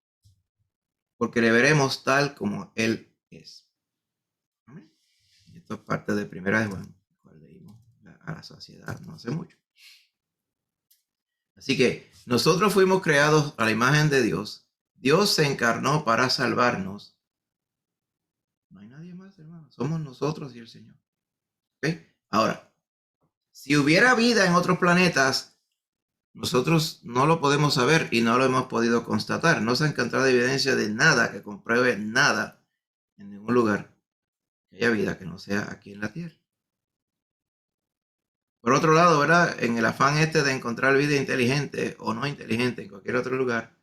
porque le veremos tal como Él es. ¿Amén? Y esto es parte de 1 Juan, cual leímos a la saciedad no hace mucho. Así que nosotros fuimos creados a la imagen de Dios. Dios se encarnó para salvarnos. No hay nadie más, hermano. Somos nosotros y el Señor. ¿Okay? Ahora, si hubiera vida en otros planetas, nosotros no lo podemos saber y no lo hemos podido constatar. No se ha encontrado evidencia de nada que compruebe nada en ningún lugar que haya vida que no sea aquí en la Tierra. Por otro lado, ¿verdad? En el afán de encontrar vida inteligente o no inteligente en cualquier otro lugar,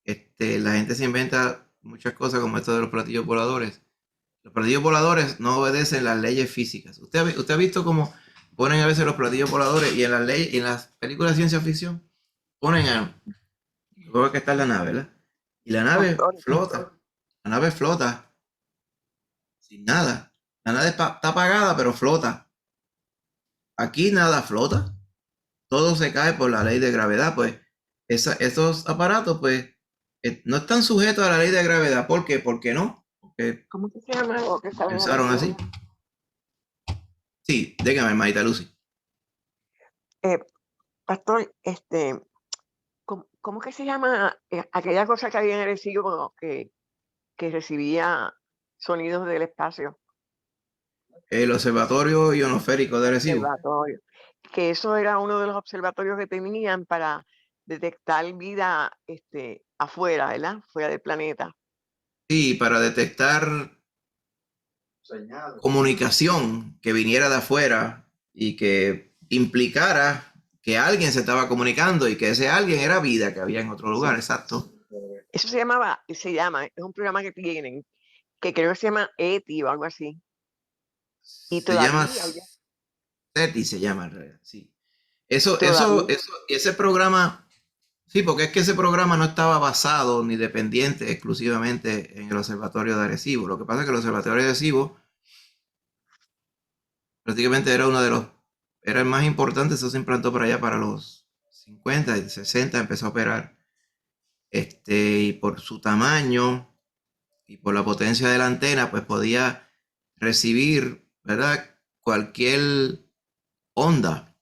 la gente se inventa muchas cosas como esto de los platillos voladores. Los platillos voladores no obedecen las leyes físicas. ¿Usted ha visto cómo ponen a veces los platillos voladores y en las películas de ciencia ficción ponen luego que está la nave, ¿verdad? Y la nave flota. La nave flota sin nada. La nave está apagada, pero flota. Aquí nada flota. Todo se cae por la ley de gravedad. Pues esos aparatos, pues, no están sujetos a la ley de gravedad. ¿Por qué? ¿Por qué no? Porque ¿Cómo que se llama algo que está en pensaron así. Sí, dígame, hermanita Lucy. Pastor, ¿cómo que se llama aquella cosa que había en el cielo que recibía sonidos del espacio? El observatorio ionosférico de Arecibo. Observatorio. Que eso era uno de los observatorios que tenían para detectar vida afuera, ¿verdad? Fuera del planeta. Sí, para detectar comunicación que viniera de afuera y que implicara que alguien se estaba comunicando y que ese alguien era vida que había en otro lugar, exacto. Eso se llama, es un programa que tienen, que creo que se llama ETI o algo así. Y Se llama todavía, SETI, se llama en realidad, sí. Ese programa, sí, porque es que ese programa no estaba basado ni dependiente exclusivamente en el Observatorio de Arecibo. Lo que pasa es que el Observatorio de Arecibo prácticamente era el más importante. Eso se implantó por allá para los 50 y 60, empezó a operar. Y por su tamaño y por la potencia de la antena, pues podía recibir, ¿verdad?, cualquier onda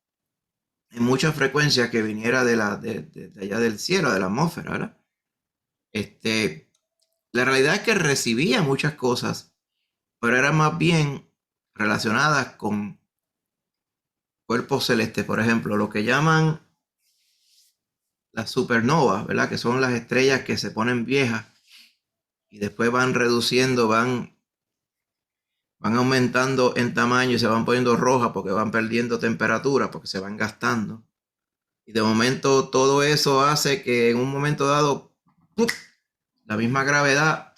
en muchas frecuencias que viniera de allá del cielo, de la atmósfera, ¿verdad? La realidad es que recibía muchas cosas, pero eran más bien relacionadas con cuerpos celestes. Por ejemplo, lo que llaman las supernovas, ¿verdad? Que son las estrellas que se ponen viejas y después van reduciendo, van aumentando en tamaño y se van poniendo rojas porque van perdiendo temperatura, porque se van gastando. Y de momento todo eso hace que en un momento dado, ¡puf!, la misma gravedad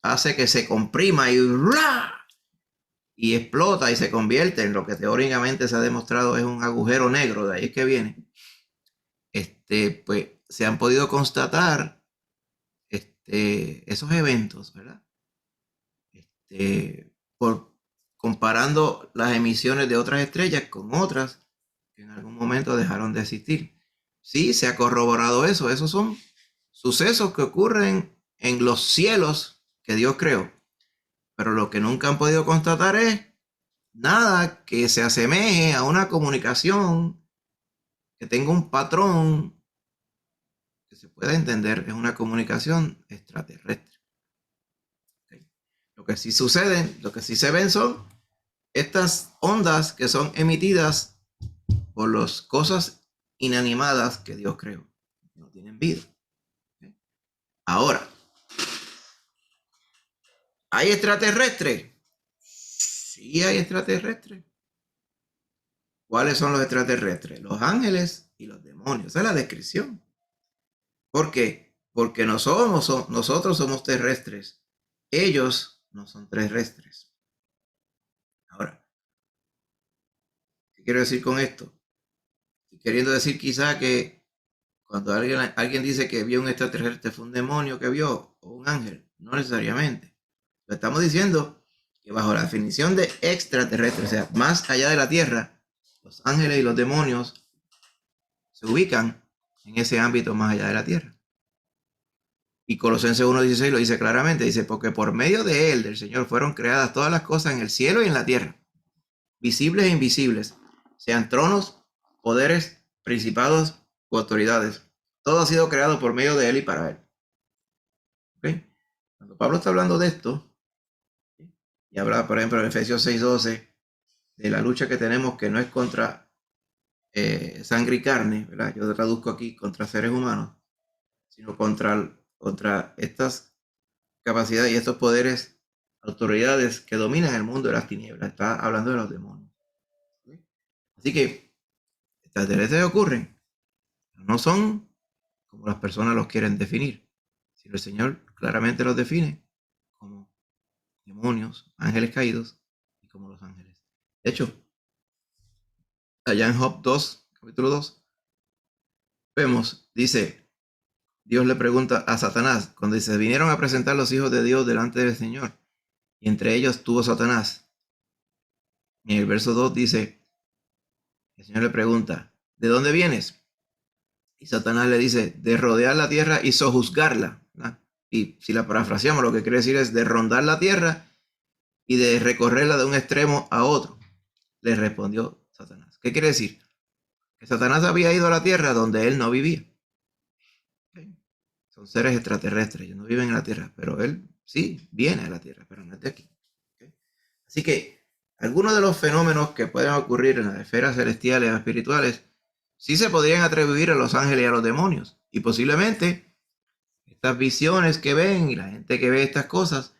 hace que se comprima y explota y se convierte en lo que teóricamente se ha demostrado es un agujero negro. De ahí es que viene. Pues se han podido constatar esos eventos, ¿verdad? Comparando las emisiones de otras estrellas con otras que en algún momento dejaron de existir. Sí, se ha corroborado eso. Esos son sucesos que ocurren en los cielos que Dios creó. Pero lo que nunca han podido constatar es nada que se asemeje a una comunicación que tenga un patrón que se pueda entender. Es una comunicación extraterrestre. ¿Okay? Lo que sí se ven son estas ondas que son emitidas por las cosas inanimadas que Dios creó. No tienen vida. ¿Okay? Ahora, ¿hay extraterrestres? Sí hay extraterrestres. ¿Cuáles son los extraterrestres? Los ángeles y los demonios. Esa es la descripción. ¿Por qué? porque nosotros somos terrestres. Ellos no son terrestres. Ahora, ¿qué quiero decir con esto? Estoy queriendo decir quizá que cuando alguien dice que vio un extraterrestre, fue un demonio que vio o un ángel. No necesariamente. Lo estamos diciendo que bajo la definición de extraterrestre, o sea, más allá de la Tierra, los ángeles y los demonios se ubican en ese ámbito más allá de la Tierra. Y Colosenses 1:16 lo dice claramente, dice, porque por medio de él, del Señor, fueron creadas todas las cosas en el cielo y en la tierra, visibles e invisibles, sean tronos, poderes, principados u autoridades. Todo ha sido creado por medio de él y para él. ¿Okay? Cuando Pablo está hablando de esto, y habla, por ejemplo, en Efesios 6:12, de la lucha que tenemos, que no es contra sangre y carne, ¿verdad? Yo traduzco aquí contra seres humanos, sino contra estas capacidades y estos poderes, autoridades que dominan el mundo de las tinieblas. Está hablando de los demonios. Así que extraterrestres ocurren, pero no son como las personas los quieren definir, sino el Señor claramente los define como demonios, ángeles caídos y como los ángeles. De hecho, allá en Job 2, capítulo 2, vemos, dice, Dios le pregunta a Satanás, cuando dice, vinieron a presentar los hijos de Dios delante del Señor, y entre ellos estuvo Satanás. Y en el verso 2 dice, el Señor le pregunta, ¿de dónde vienes? Y Satanás le dice, de rodear la tierra y sojuzgarla, ¿verdad? Y si la parafraseamos, lo que quiere decir es de rondar la tierra y de recorrerla de un extremo a otro. Le respondió Satanás. ¿Qué quiere decir? Que Satanás había ido a la tierra donde él no vivía. Son seres extraterrestres, ellos no viven en la tierra, pero él sí viene a la tierra, pero no es de aquí. Así que algunos de los fenómenos que pueden ocurrir en las esferas celestiales o espirituales sí se podrían atribuir a los ángeles y a los demonios. Y posiblemente estas visiones que ven y la gente que ve estas cosas,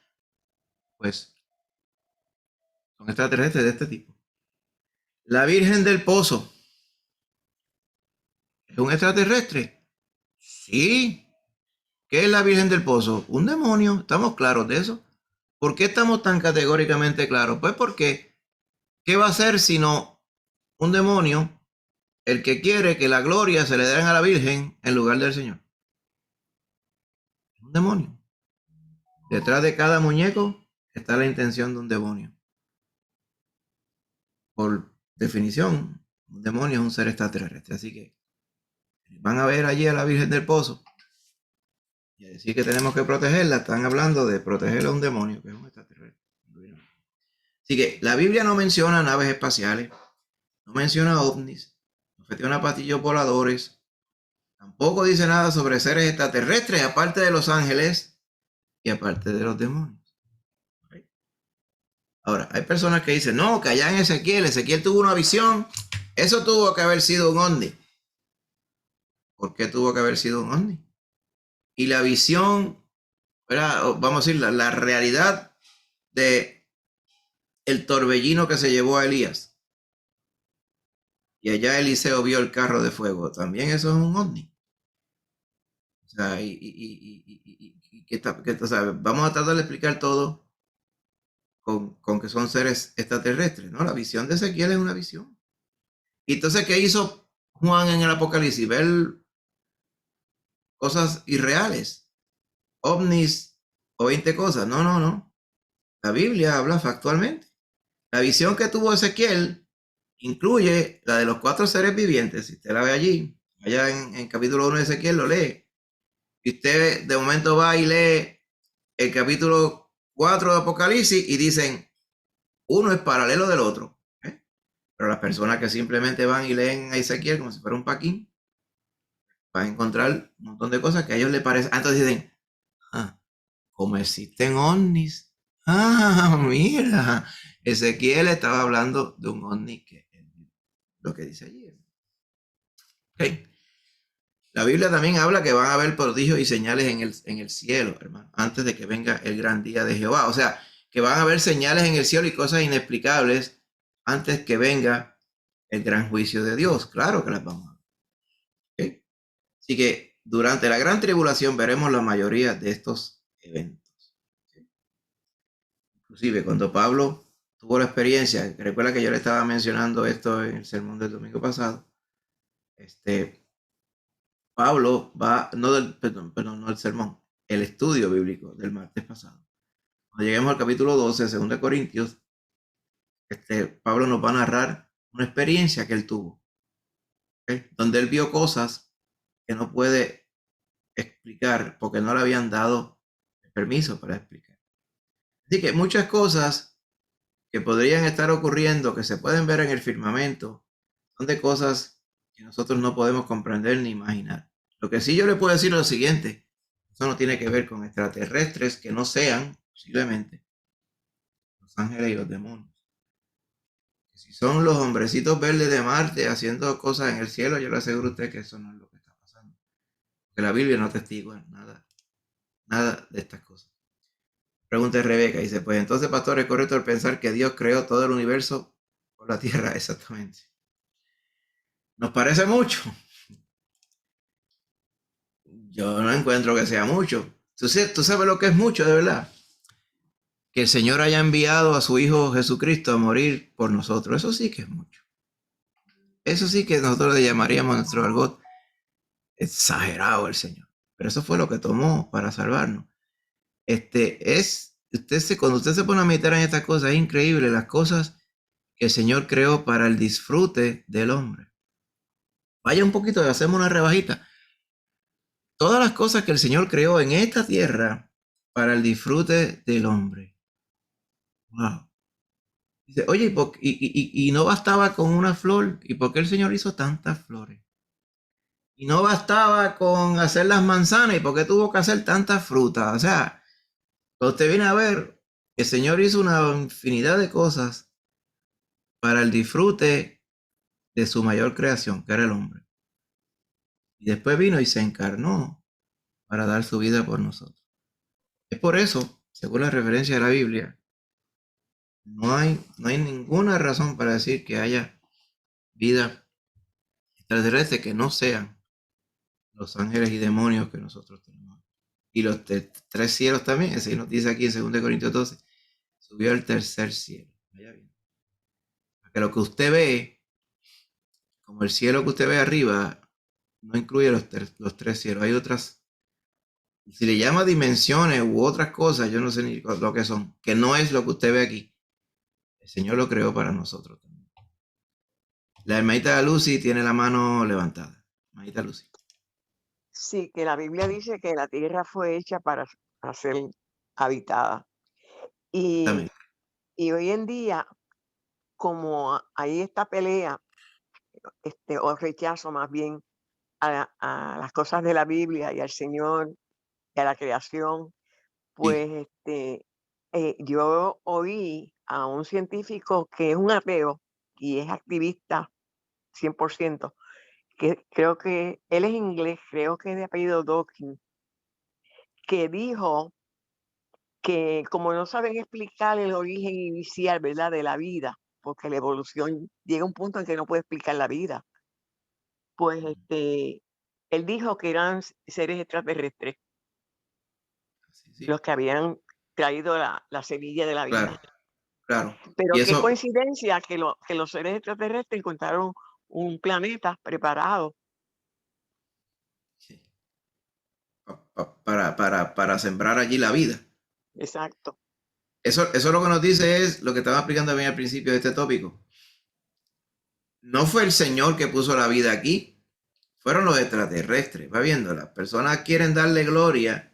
pues son extraterrestres de este tipo. La Virgen del Pozo, ¿es un extraterrestre? Sí. ¿Qué es la Virgen del Pozo? Un demonio. ¿Estamos claros de eso? ¿Por qué estamos tan categóricamente claros? Pues porque, ¿qué va a ser sino un demonio el que quiere que la gloria se le den a la Virgen en lugar del Señor? Un demonio. Detrás de cada muñeco está la intención de un demonio. Por definición, un demonio es un ser extraterrestre. Así que van a ver allí a la Virgen del Pozo y a decir que tenemos que protegerla. Están hablando de proteger a un demonio que es un extraterrestre. Así que la Biblia no menciona naves espaciales, no menciona ovnis, no menciona platillos voladores, tampoco dice nada sobre seres extraterrestres, aparte de los ángeles y aparte de los demonios. ¿Okay? Ahora, hay personas que dicen, no, que allá en Ezequiel tuvo una visión, eso tuvo que haber sido un ovni. ¿Por qué tuvo que haber sido un ovni? Y la visión, vamos a decir, la realidad de el torbellino que se llevó a Elías. Y allá Eliseo vio el carro de fuego. También eso es un ovni. O sea, o sea, vamos a tratar de explicar todo con que son seres extraterrestres, ¿no? La visión de Ezequiel es una visión. Y entonces, ¿qué hizo Juan en el Apocalipsis? Ver cosas irreales, ovnis o 20 cosas. No. La Biblia habla factualmente. La visión que tuvo Ezequiel incluye la de los 4 seres vivientes. Si usted la ve allí, allá en capítulo 1 de Ezequiel, lo lee. Y usted de momento va y lee el capítulo 4 de Apocalipsis y dicen, uno es paralelo del otro. Pero las personas que simplemente van y leen a Ezequiel como si fuera un paquín, van a encontrar un montón de cosas que a ellos les parecen. Entonces dicen, como existen ovnis. Mira, Ezequiel estaba hablando de un ovni, que es lo que dice allí. Okay. La Biblia también habla que van a haber prodigios y señales en el cielo, hermano, antes de que venga el gran día de Jehová. O sea, que van a haber señales en el cielo y cosas inexplicables antes que venga el gran juicio de Dios. Claro que las vamos a ver. ¿Okay? Así que durante la gran tribulación veremos la mayoría de estos eventos. ¿Sí? Inclusive cuando Pablo tuvo la experiencia, recuerda que yo le estaba mencionando esto en el sermón del domingo pasado, Pablo va, perdón, no el sermón, el estudio bíblico del martes pasado. Cuando lleguemos al capítulo 12 de 2 Corintios, Pablo nos va a narrar una experiencia que él tuvo, ¿okay? Donde él vio cosas que no puede explicar porque no le habían dado el permiso para explicar. Así que muchas cosas que podrían estar ocurriendo, que se pueden ver en el firmamento, son de cosas que nosotros no podemos comprender ni imaginar. Lo que sí yo le puedo decir es lo siguiente: eso no tiene que ver con extraterrestres que no sean, posiblemente, los ángeles y los demonios. Si son los hombrecitos verdes de Marte haciendo cosas en el cielo, yo le aseguro a usted que eso no es lo que está pasando. Porque la Biblia no testigua nada de estas cosas. Pregunta Rebeca, dice, pues entonces, pastor, ¿es correcto el pensar que Dios creó todo el universo por la tierra? Exactamente. ¿Nos parece mucho? Yo no encuentro que sea mucho. ¿Tú sabes lo que es mucho, de verdad? Que el Señor haya enviado a su Hijo Jesucristo a morir por nosotros. Eso sí que es mucho. Eso sí que nosotros le llamaríamos a nuestro argot exagerado el Señor. Pero eso fue lo que tomó para salvarnos. Cuando usted se pone a meditar en estas cosas, es increíble las cosas que el Señor creó para el disfrute del hombre. Vaya un poquito, hacemos una rebajita. Todas las cosas que el Señor creó en esta tierra para el disfrute del hombre. Wow. Dice, oye, y no bastaba con una flor. ¿Y por qué el Señor hizo tantas flores? Y no bastaba con hacer las manzanas. ¿Y por qué tuvo que hacer tantas frutas? O sea, cuando usted viene a ver, el Señor hizo una infinidad de cosas para el disfrute de su mayor creación, que era el hombre. Y después vino y se encarnó para dar su vida por nosotros. Es por eso, según la referencia de la Biblia, no hay ninguna razón para decir que haya vida extraterrestre que no sean los ángeles y demonios que nosotros tenemos. Y los tres cielos también, ese nos dice aquí en 2 Corintios 12, subió al tercer cielo. Vaya bien. Porque lo que usted ve, como el cielo que usted ve arriba, no incluye los tres cielos. Hay otras, si le llama dimensiones u otras cosas, yo no sé ni lo que son, que no es lo que usted ve aquí. El Señor lo creó para nosotros también. La hermanita Lucy tiene la mano levantada. Hermanita Lucy. Sí, que la Biblia dice que la tierra fue hecha para ser habitada. Y, y hoy en día, como hay esta pelea, o rechazo más bien a las cosas de la Biblia y al Señor y a la creación, pues yo oí a un científico que es un ateo y es activista 100%, que creo que él es inglés, creo que es de apellido Dawkins, que dijo que como no saben explicar el origen inicial, ¿verdad?, de la vida, porque la evolución llega a un punto en que no puede explicar la vida, pues él dijo que eran seres extraterrestres Sí. los que habían traído la semilla de la vida. Claro. Pero Y qué eso, coincidencia que los seres extraterrestres encontraron un planeta preparado. sí, para sembrar allí la vida. Exacto. Eso lo que nos dice es lo que estaba explicando bien al principio de este tópico. No fue el Señor que puso la vida aquí, fueron los extraterrestres. Va viendo, las personas quieren darle gloria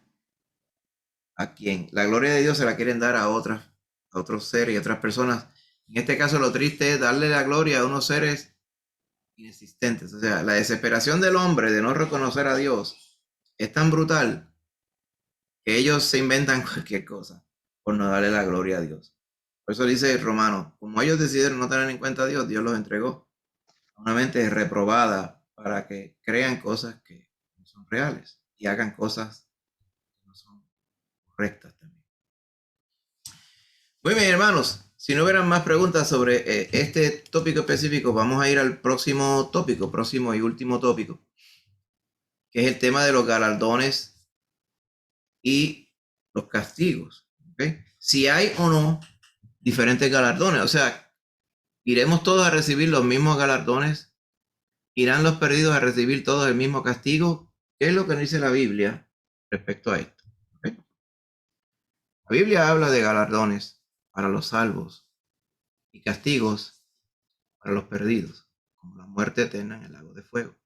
a quien. La gloria de Dios se la quieren dar a otros seres y otras personas. En este caso, lo triste es darle la gloria a unos seres inexistentes. O sea, la desesperación del hombre de no reconocer a Dios es tan brutal que ellos se inventan cualquier cosa por no darle la gloria a Dios. Por eso dice Romano, como ellos decidieron no tener en cuenta a Dios, Dios los entregó a una mente reprobada para que crean cosas que no son reales y hagan cosas que no son correctas también. Muy bien, hermanos. Si no hubieran más preguntas sobre este tópico específico, vamos a ir al próximo tópico, próximo y último tópico. que es el tema de los galardones y los castigos. ¿Okay? Si hay o no diferentes galardones, o sea, iremos todos a recibir los mismos galardones, irán los perdidos a recibir todos el mismo castigo. ¿Qué es lo que nos dice la Biblia respecto a esto? ¿Okay? La Biblia habla de galardones para los salvos y castigos para los perdidos, como la muerte eterna en el lago de fuego.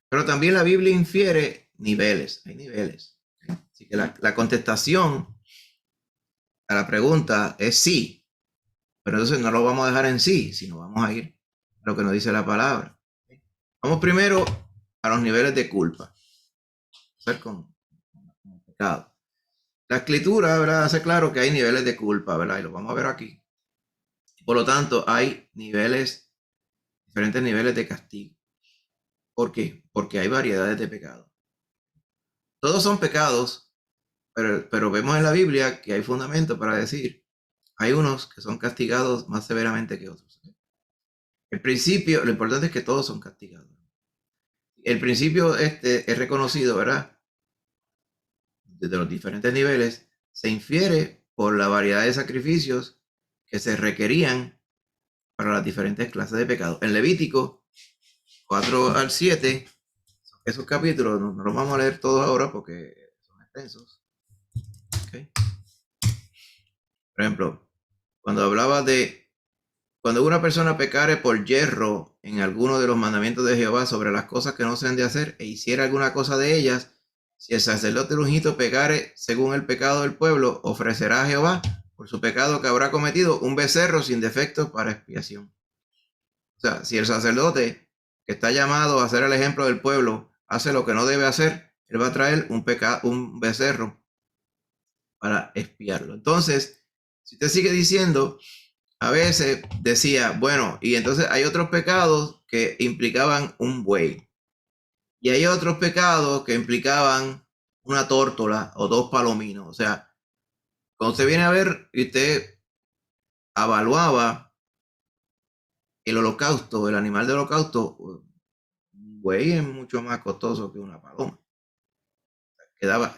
Pero también la Biblia infiere niveles, hay niveles. Así que la contestación a la pregunta es sí, pero entonces no lo vamos a dejar en sí, sino vamos a ir a lo que nos dice la palabra. Vamos primero a los niveles de culpa, con pecado. La escritura, ¿verdad?, hace claro que hay niveles de culpa, ¿verdad? Y lo vamos a ver aquí. Por lo tanto, hay diferentes niveles de castigo. ¿Por qué? Porque hay variedades de pecados. Todos son pecados, pero vemos en la Biblia que hay fundamento para decir, hay unos que son castigados más severamente que otros. El principio, lo importante es que todos son castigados. El principio es reconocido, ¿verdad? Desde los diferentes niveles, se infiere por la variedad de sacrificios que se requerían para las diferentes clases de pecados. En Levítico 4 al 7, esos capítulos no los vamos a leer todos ahora porque son extensos. ¿Okay? Por ejemplo, cuando una persona pecare por yerro en alguno de los mandamientos de Jehová sobre las cosas que no se han de hacer e hiciera alguna cosa de ellas, si el sacerdote ungido pecare según el pecado del pueblo, ofrecerá a Jehová por su pecado que habrá cometido un becerro sin defecto para expiación. O sea, si el sacerdote que está llamado a ser el ejemplo del pueblo hace lo que no debe hacer, él va a traer un becerro para expiarlo. Entonces, si usted sigue diciendo, a veces decía, bueno, y entonces hay otros pecados que implicaban un buey. Y hay otros pecados que implicaban una tórtola o 2 palominos. O sea, cuando usted viene a ver y usted evaluaba el holocausto, el animal de holocausto, un buey es mucho más costoso que una paloma.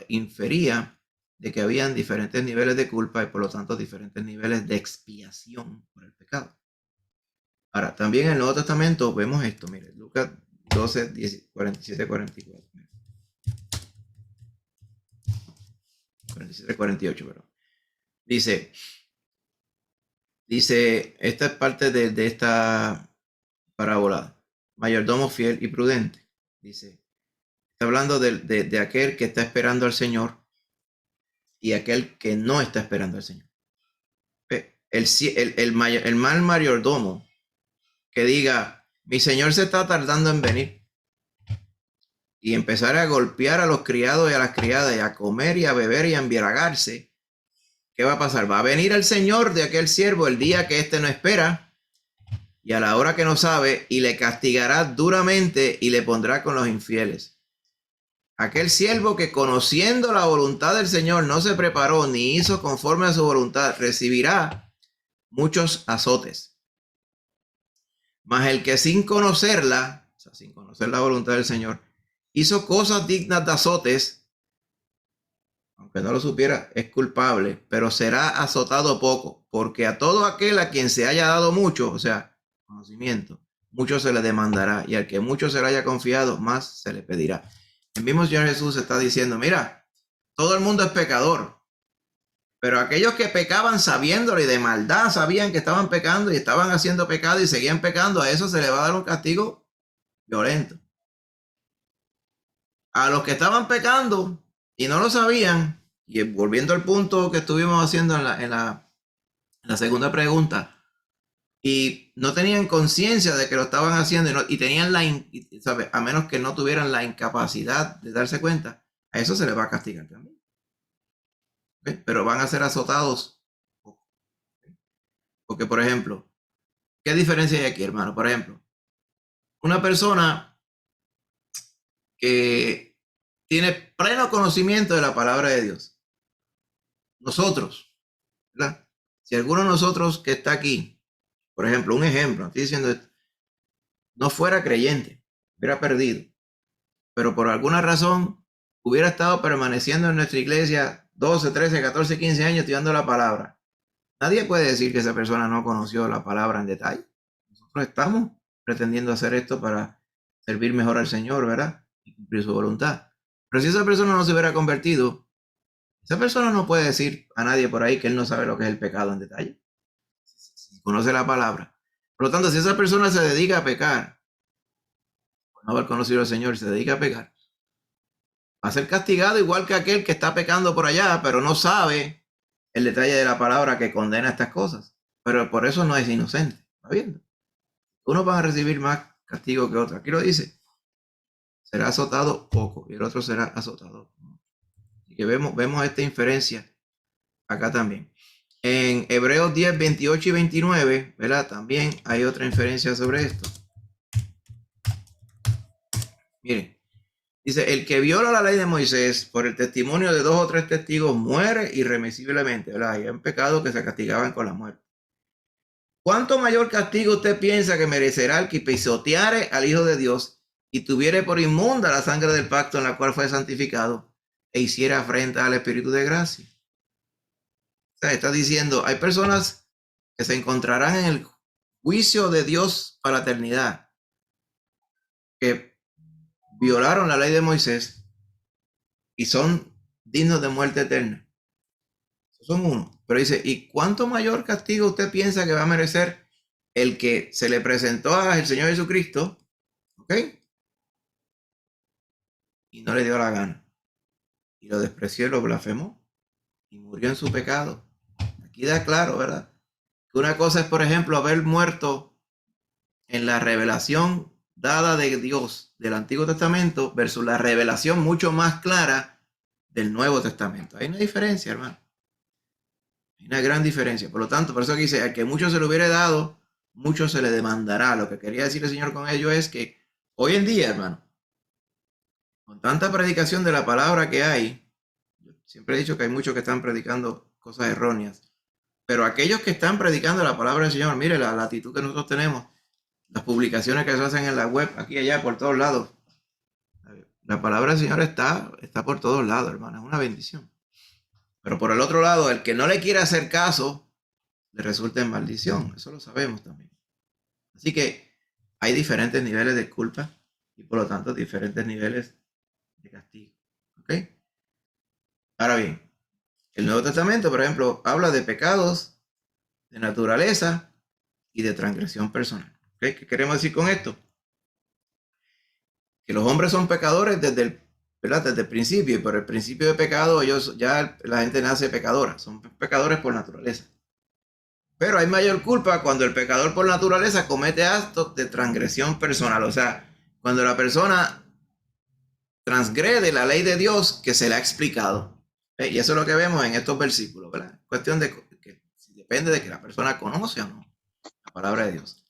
Infería de que habían diferentes niveles de culpa y por lo tanto diferentes niveles de expiación por el pecado. Ahora, también en el Nuevo Testamento vemos esto, mire, Lucas 12, 47, 44. 47, 48, perdón. Dice, esta es parte de esta parábola. Mayordomo fiel y prudente. Dice, está hablando de aquel que está esperando al Señor y aquel que no está esperando al Señor. El mal mayordomo que diga, mi Señor se está tardando en venir, y empezar a golpear a los criados y a las criadas y a comer y a beber y a embriagarse, ¿qué va a pasar? Va a venir el Señor de aquel siervo el día que éste no espera y a la hora que no sabe, y le castigará duramente y le pondrá con los infieles. Aquel siervo que, conociendo la voluntad del Señor, no se preparó ni hizo conforme a su voluntad, recibirá muchos azotes. Mas el que sin conocerla, o sea, sin conocer la voluntad del Señor, hizo cosas dignas de azotes, aunque no lo supiera, es culpable, pero será azotado poco, porque a todo aquel a quien se haya dado mucho, o sea, conocimiento, mucho se le demandará, y al que mucho se le haya confiado, más se le pedirá. El mismo Señor Jesús está diciendo, mira, todo el mundo es pecador, pero aquellos que pecaban sabiéndolo y de maldad sabían que estaban pecando y estaban haciendo pecado y seguían pecando, a eso se le va a dar un castigo violento. A los que estaban pecando y no lo sabían, y volviendo al punto que estuvimos haciendo en la segunda pregunta, y no tenían conciencia de que lo estaban haciendo y tenían ¿sabe? A menos que no tuvieran la incapacidad de darse cuenta, a eso se les va a castigar también. ¿Okay? Pero van a ser azotados. Porque, por ejemplo, ¿qué diferencia hay aquí, hermano? Por ejemplo, una persona que tiene pleno conocimiento de la palabra de Dios. Nosotros, ¿verdad? Si alguno de nosotros que está aquí, por ejemplo, un ejemplo, estoy diciendo esto, no fuera creyente, hubiera perdido, pero por alguna razón hubiera estado permaneciendo en nuestra iglesia 12, 13, 14, 15 años estudiando la palabra. Nadie puede decir que esa persona no conoció la palabra en detalle. Nosotros estamos pretendiendo hacer esto para servir mejor al Señor, ¿verdad? Y cumplir su voluntad. Pero si esa persona no se hubiera convertido, esa persona no puede decir a nadie por ahí que él no sabe lo que es el pecado en detalle. Si conoce la palabra. Por lo tanto, si esa persona se dedica a pecar, por no haber conocido al Señor, se dedica a pecar, va a ser castigado igual que aquel que está pecando por allá, pero no sabe el detalle de la palabra que condena estas cosas. Pero por eso no es inocente. ¿Está viendo? Unos van a recibir más castigo que otros. Aquí lo dice. Será azotado poco y el otro será azotado. Así que vemos esta inferencia acá también. En Hebreos 10, 28 y 29, ¿verdad? También hay otra inferencia sobre esto. Miren, dice, el que viola la ley de Moisés por el testimonio de 2 o 3 testigos muere irremisiblemente, ¿verdad? Hay un pecado que se castigaban con la muerte. ¿Cuánto mayor castigo usted piensa que merecerá el que pisoteare al Hijo de Dios y tuviere por inmunda la sangre del pacto en la cual fue santificado e hiciera afrenta al Espíritu de gracia? O sea, está diciendo, hay personas que se encontrarán en el juicio de Dios para la eternidad, que violaron la ley de Moisés y son dignos de muerte eterna. Son uno. Pero dice, ¿y cuánto mayor castigo usted piensa que va a merecer el que se le presentó al Señor Jesucristo, ¿ok? Y no le dio la gana. Y lo despreció y lo blasfemó. Y murió en su pecado. Aquí da claro, ¿verdad? Que una cosa es, por ejemplo, haber muerto en la revelación dada de Dios del Antiguo Testamento versus la revelación mucho más clara del Nuevo Testamento. Hay una diferencia, hermano. Hay una gran diferencia. Por lo tanto, por eso aquí dice, al que mucho se le hubiere dado, mucho se le demandará. Lo que quería decir el Señor con ello es que hoy en día, hermano, con tanta predicación de la palabra que hay, yo siempre he dicho que hay muchos que están predicando cosas erróneas, pero aquellos que están predicando la palabra del Señor, mire la latitud que nosotros tenemos, las publicaciones que se hacen en la web, aquí y allá, por todos lados. La palabra del Señor está por todos lados, hermano, es una bendición. Pero por el otro lado, el que no le quiere hacer caso, le resulta en maldición. Eso lo sabemos también. Así que hay diferentes niveles de culpa y por lo tanto diferentes niveles de castigo. ¿Ok? Ahora bien, el Nuevo Testamento, por ejemplo, habla de pecados, de naturaleza y de transgresión personal. ¿Ok? ¿Qué queremos decir con esto? Que los hombres son pecadores desde el principio, y por el principio de pecado, la gente nace pecadora, son pecadores por naturaleza. Pero hay mayor culpa cuando el pecador por naturaleza comete actos de transgresión personal, o sea, cuando la persona transgrede la ley de Dios que se le ha explicado. Y eso es lo que vemos en estos versículos, ¿verdad? Cuestión de que depende de que la persona conoce o no la palabra de Dios.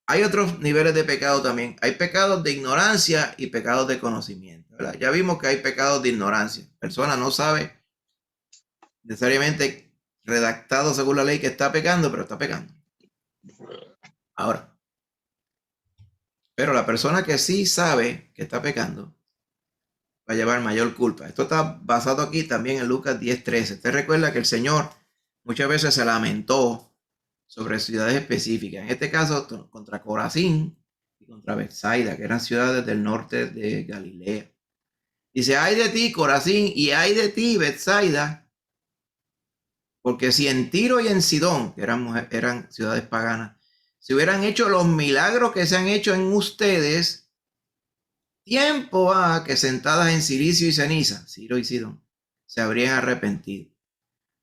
Hay otros niveles de pecado también. Hay pecados de ignorancia y pecados de conocimiento, ¿verdad? Ya vimos que hay pecados de ignorancia. La persona no sabe necesariamente redactado según la ley que está pecando, pero está pecando. Ahora, pero la persona que sí sabe que está pecando va a llevar mayor culpa. Esto está basado aquí también en Lucas 10:13. Usted recuerda que el Señor muchas veces se lamentó sobre ciudades específicas. En este caso, contra Corazín y contra Betsaida, que eran ciudades del norte de Galilea. Dice, ay de ti, Corazín, y ay de ti, Betsaida, porque si en Tiro y en Sidón, que eran ciudades paganas, se hubieran hecho los milagros que se han hecho en ustedes, tiempo ha que sentadas en cilicio y ceniza, Tiro y Sidón, se habrían arrepentido.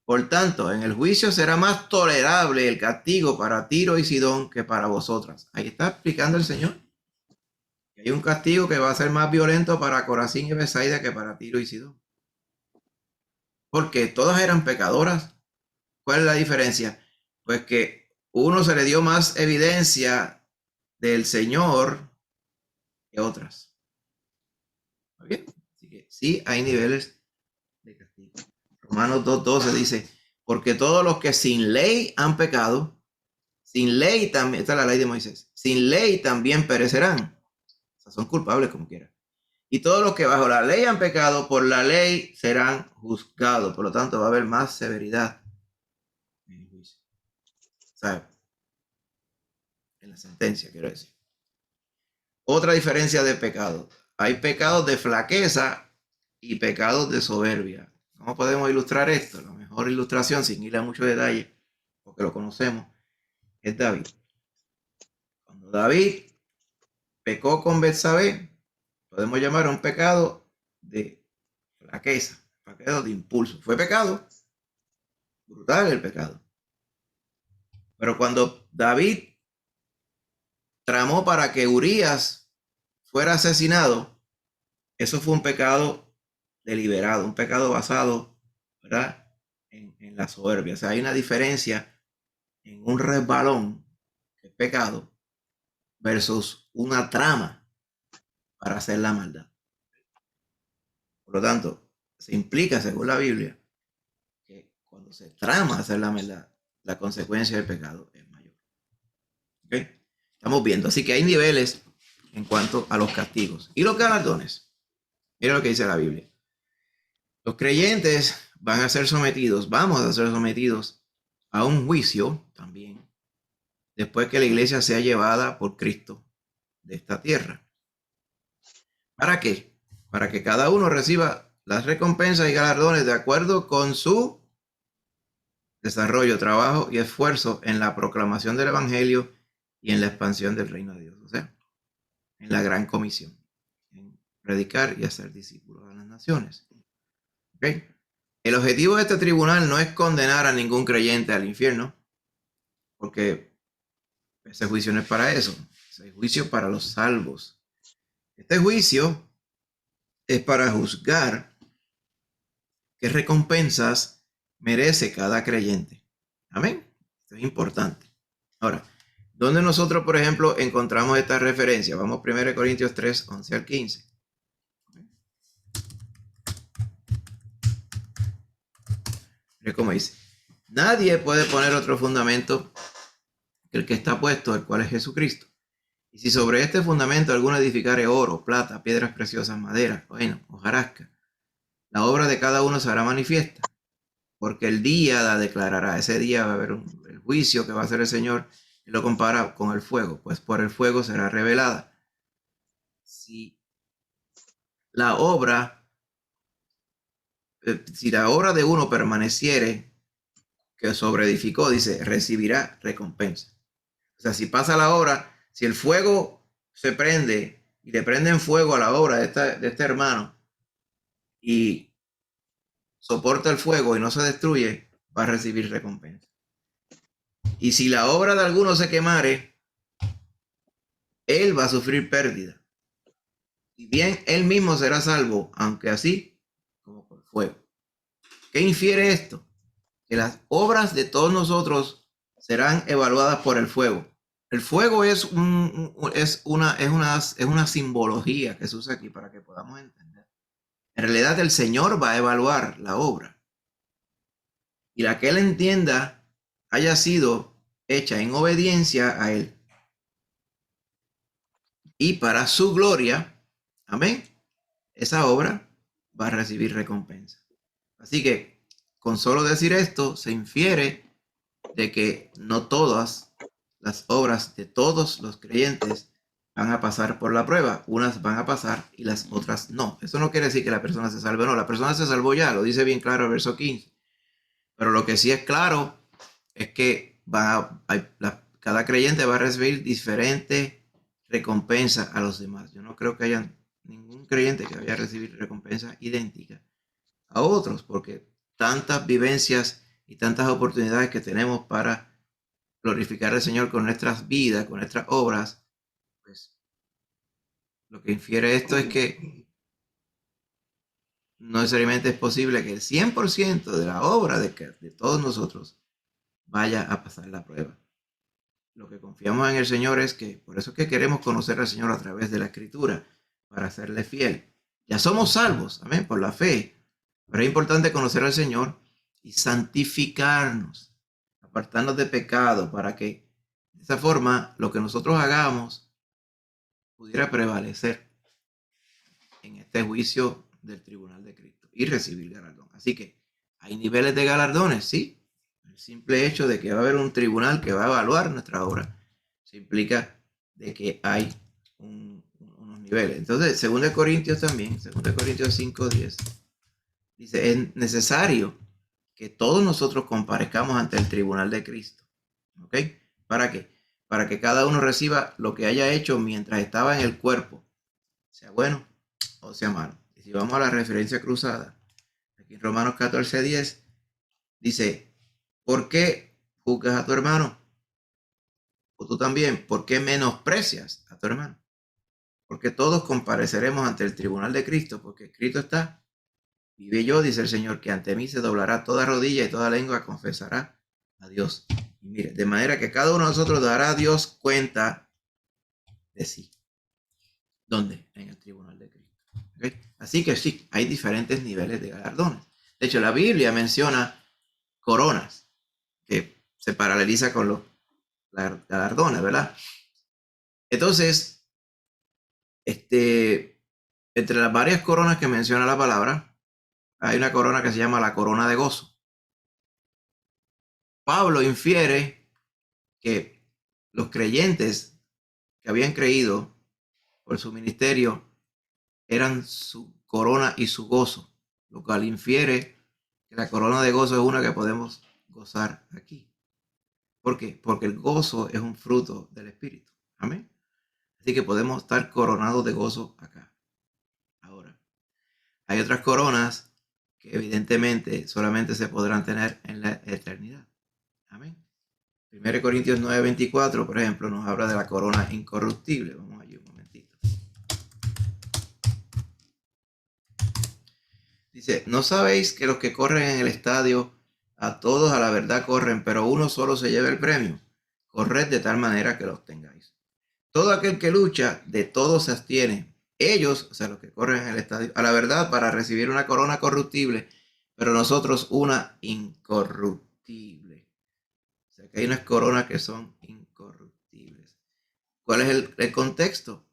Por tanto, en el juicio será más tolerable el castigo para Tiro y Sidón que para vosotras. Ahí está explicando el Señor. Hay un castigo que va a ser más violento para Corazín y Betsaida que para Tiro y Sidón. Porque todas eran pecadoras. ¿Cuál es la diferencia? Pues que uno se le dio más evidencia del Señor que otras. ¿Está bien? Así que sí hay niveles de castigo. Romanos 2:12 dice, porque todos los que sin ley han pecado, sin ley también, esta es la ley de Moisés, sin ley también perecerán. O sea, son culpables como quiera. Y todos los que bajo la ley han pecado, por la ley serán juzgados. Por lo tanto, va a haber más severidad en el juicio. O sea, en la sentencia, quiero decir. Otra diferencia de pecado. Hay pecados de flaqueza y pecados de soberbia. ¿Cómo podemos ilustrar esto? La mejor ilustración, sin ir a mucho detalle, porque lo conocemos, es David. Cuando David pecó con Betsabé, podemos llamar a un pecado de flaqueza, pecado de impulso. Fue pecado, brutal el pecado. Pero cuando David tramó para que Urías fuera asesinado, eso fue un pecado deliberado, un pecado basado, ¿verdad?, en la soberbia. O sea, hay una diferencia en un resbalón, que es pecado, versus una trama para hacer la maldad. Por lo tanto, se implica, según la Biblia, que cuando se trama hacer la maldad, la consecuencia del pecado es mayor. ¿Okay? Estamos viendo. Así que hay niveles en cuanto a los castigos. Y los galardones. Mira lo que dice la Biblia. Los creyentes van a ser sometidos, vamos a ser sometidos a un juicio también, después que la iglesia sea llevada por Cristo de esta tierra. ¿Para qué? Para que cada uno reciba las recompensas y galardones de acuerdo con su desarrollo, trabajo y esfuerzo en la proclamación del evangelio y en la expansión del reino de Dios. O sea, en la gran comisión, en predicar y hacer discípulos a las naciones. ¿Ok? El objetivo de este tribunal no es condenar a ningún creyente al infierno, porque ese juicio no es para eso. Ese juicio es para los salvos. Este juicio es para juzgar qué recompensas merece cada creyente. Amén. Esto es importante. Ahora, ¿dónde nosotros, por ejemplo, encontramos esta referencia? Vamos a 1 Corintios 3, 11 al 15. Mire cómo dice. Nadie puede poner otro fundamento que el que está puesto, el cual es Jesucristo. Y si sobre este fundamento alguno edificare oro, plata, piedras preciosas, madera, bueno, hojarasca, la obra de cada uno se hará manifiesta, porque el día la declarará. Ese día va a haber el juicio que va a hacer el Señor, y lo compara con el fuego, pues por el fuego será revelada. Si la obra de uno permaneciere, que sobreedificó, dice, recibirá recompensa. O sea, si pasa la obra, si el fuego se prende y le prenden fuego a la obra de este hermano y soporta el fuego y no se destruye, va a recibir recompensa. Y si la obra de alguno se quemare, él va a sufrir pérdida. Y bien, él mismo será salvo, aunque así como por fuego. ¿Qué infiere esto? Que las obras de todos nosotros serán evaluadas por el fuego. El fuego es una simbología que se usa aquí para que podamos entender. En realidad el Señor va a evaluar la obra. Y la que Él entienda haya sido hecha en obediencia a Él. Y para su gloria, amén, esa obra va a recibir recompensa. Así que con solo decir esto se infiere de que no todas las obras de todos los creyentes van a pasar por la prueba. Unas van a pasar y las otras no. Eso no quiere decir que la persona se salve, no. La persona se salvó ya, lo dice bien claro el verso 15. Pero lo que sí es claro es que cada creyente va a recibir diferentes recompensas a los demás. Yo no creo que haya ningún creyente que vaya a recibir recompensas idénticas a otros, porque tantas vivencias y tantas oportunidades que tenemos para glorificar al Señor con nuestras vidas, con nuestras obras, pues lo que infiere esto es que no necesariamente es posible que el 100% de la obra de todos nosotros vaya a pasar la prueba. Lo que confiamos en el Señor es que, por eso es que queremos conocer al Señor a través de la Escritura, para serle fiel. Ya somos salvos, amén, por la fe. Pero es importante conocer al Señor y santificarnos, apartarnos de pecado, para que de esa forma lo que nosotros hagamos pudiera prevalecer en este juicio del tribunal de Cristo y recibir galardón. Así que hay niveles de galardones, sí. El simple hecho de que va a haber un tribunal que va a evaluar nuestra obra se implica de que hay unos niveles. Entonces, 2 Corintios también, 2 Corintios 5:10, dice, es necesario que todos nosotros comparezcamos ante el tribunal de Cristo. ¿Ok? ¿Para qué? Para que cada uno reciba lo que haya hecho mientras estaba en el cuerpo, sea bueno o sea malo. Y si vamos a la referencia cruzada, aquí en Romanos 14:10, dice, ¿por qué juzgas a tu hermano? O tú también, ¿por qué menosprecias a tu hermano? Porque todos compareceremos ante el tribunal de Cristo, porque escrito está, vive yo, dice el Señor, que ante mí se doblará toda rodilla y toda lengua confesará a Dios. Y mire, de manera que cada uno de nosotros dará a Dios cuenta de sí. ¿Dónde? En el tribunal de Cristo. ¿Okay? Así que sí, hay diferentes niveles de galardones. De hecho, la Biblia menciona coronas, que se paraleliza con los galardones, ¿verdad? Entonces, entre las varias coronas que menciona la palabra, hay una corona que se llama la corona de gozo. Pablo infiere que los creyentes que habían creído por su ministerio eran su corona y su gozo, lo cual infiere que la corona de gozo es una que podemos gozar aquí. ¿Por qué? Porque el gozo es un fruto del Espíritu. Amén. Así que podemos estar coronados de gozo acá. Ahora, hay otras coronas que evidentemente solamente se podrán tener en la eternidad. Amén. 1 Corintios 9:24, por ejemplo, nos habla de la corona incorruptible. Vamos allí un momentito. Dice, ¿no sabéis que los que corren en el estadio, a todos a la verdad corren, pero uno solo se lleva el premio? Corred de tal manera que lo obtengáis. Todo aquel que lucha, de todo se abstiene. Ellos, o sea, los que corren en el estadio, a la verdad para recibir una corona corruptible, pero nosotros una incorruptible. O sea, que hay unas coronas que son incorruptibles. ¿Cuál es el contexto?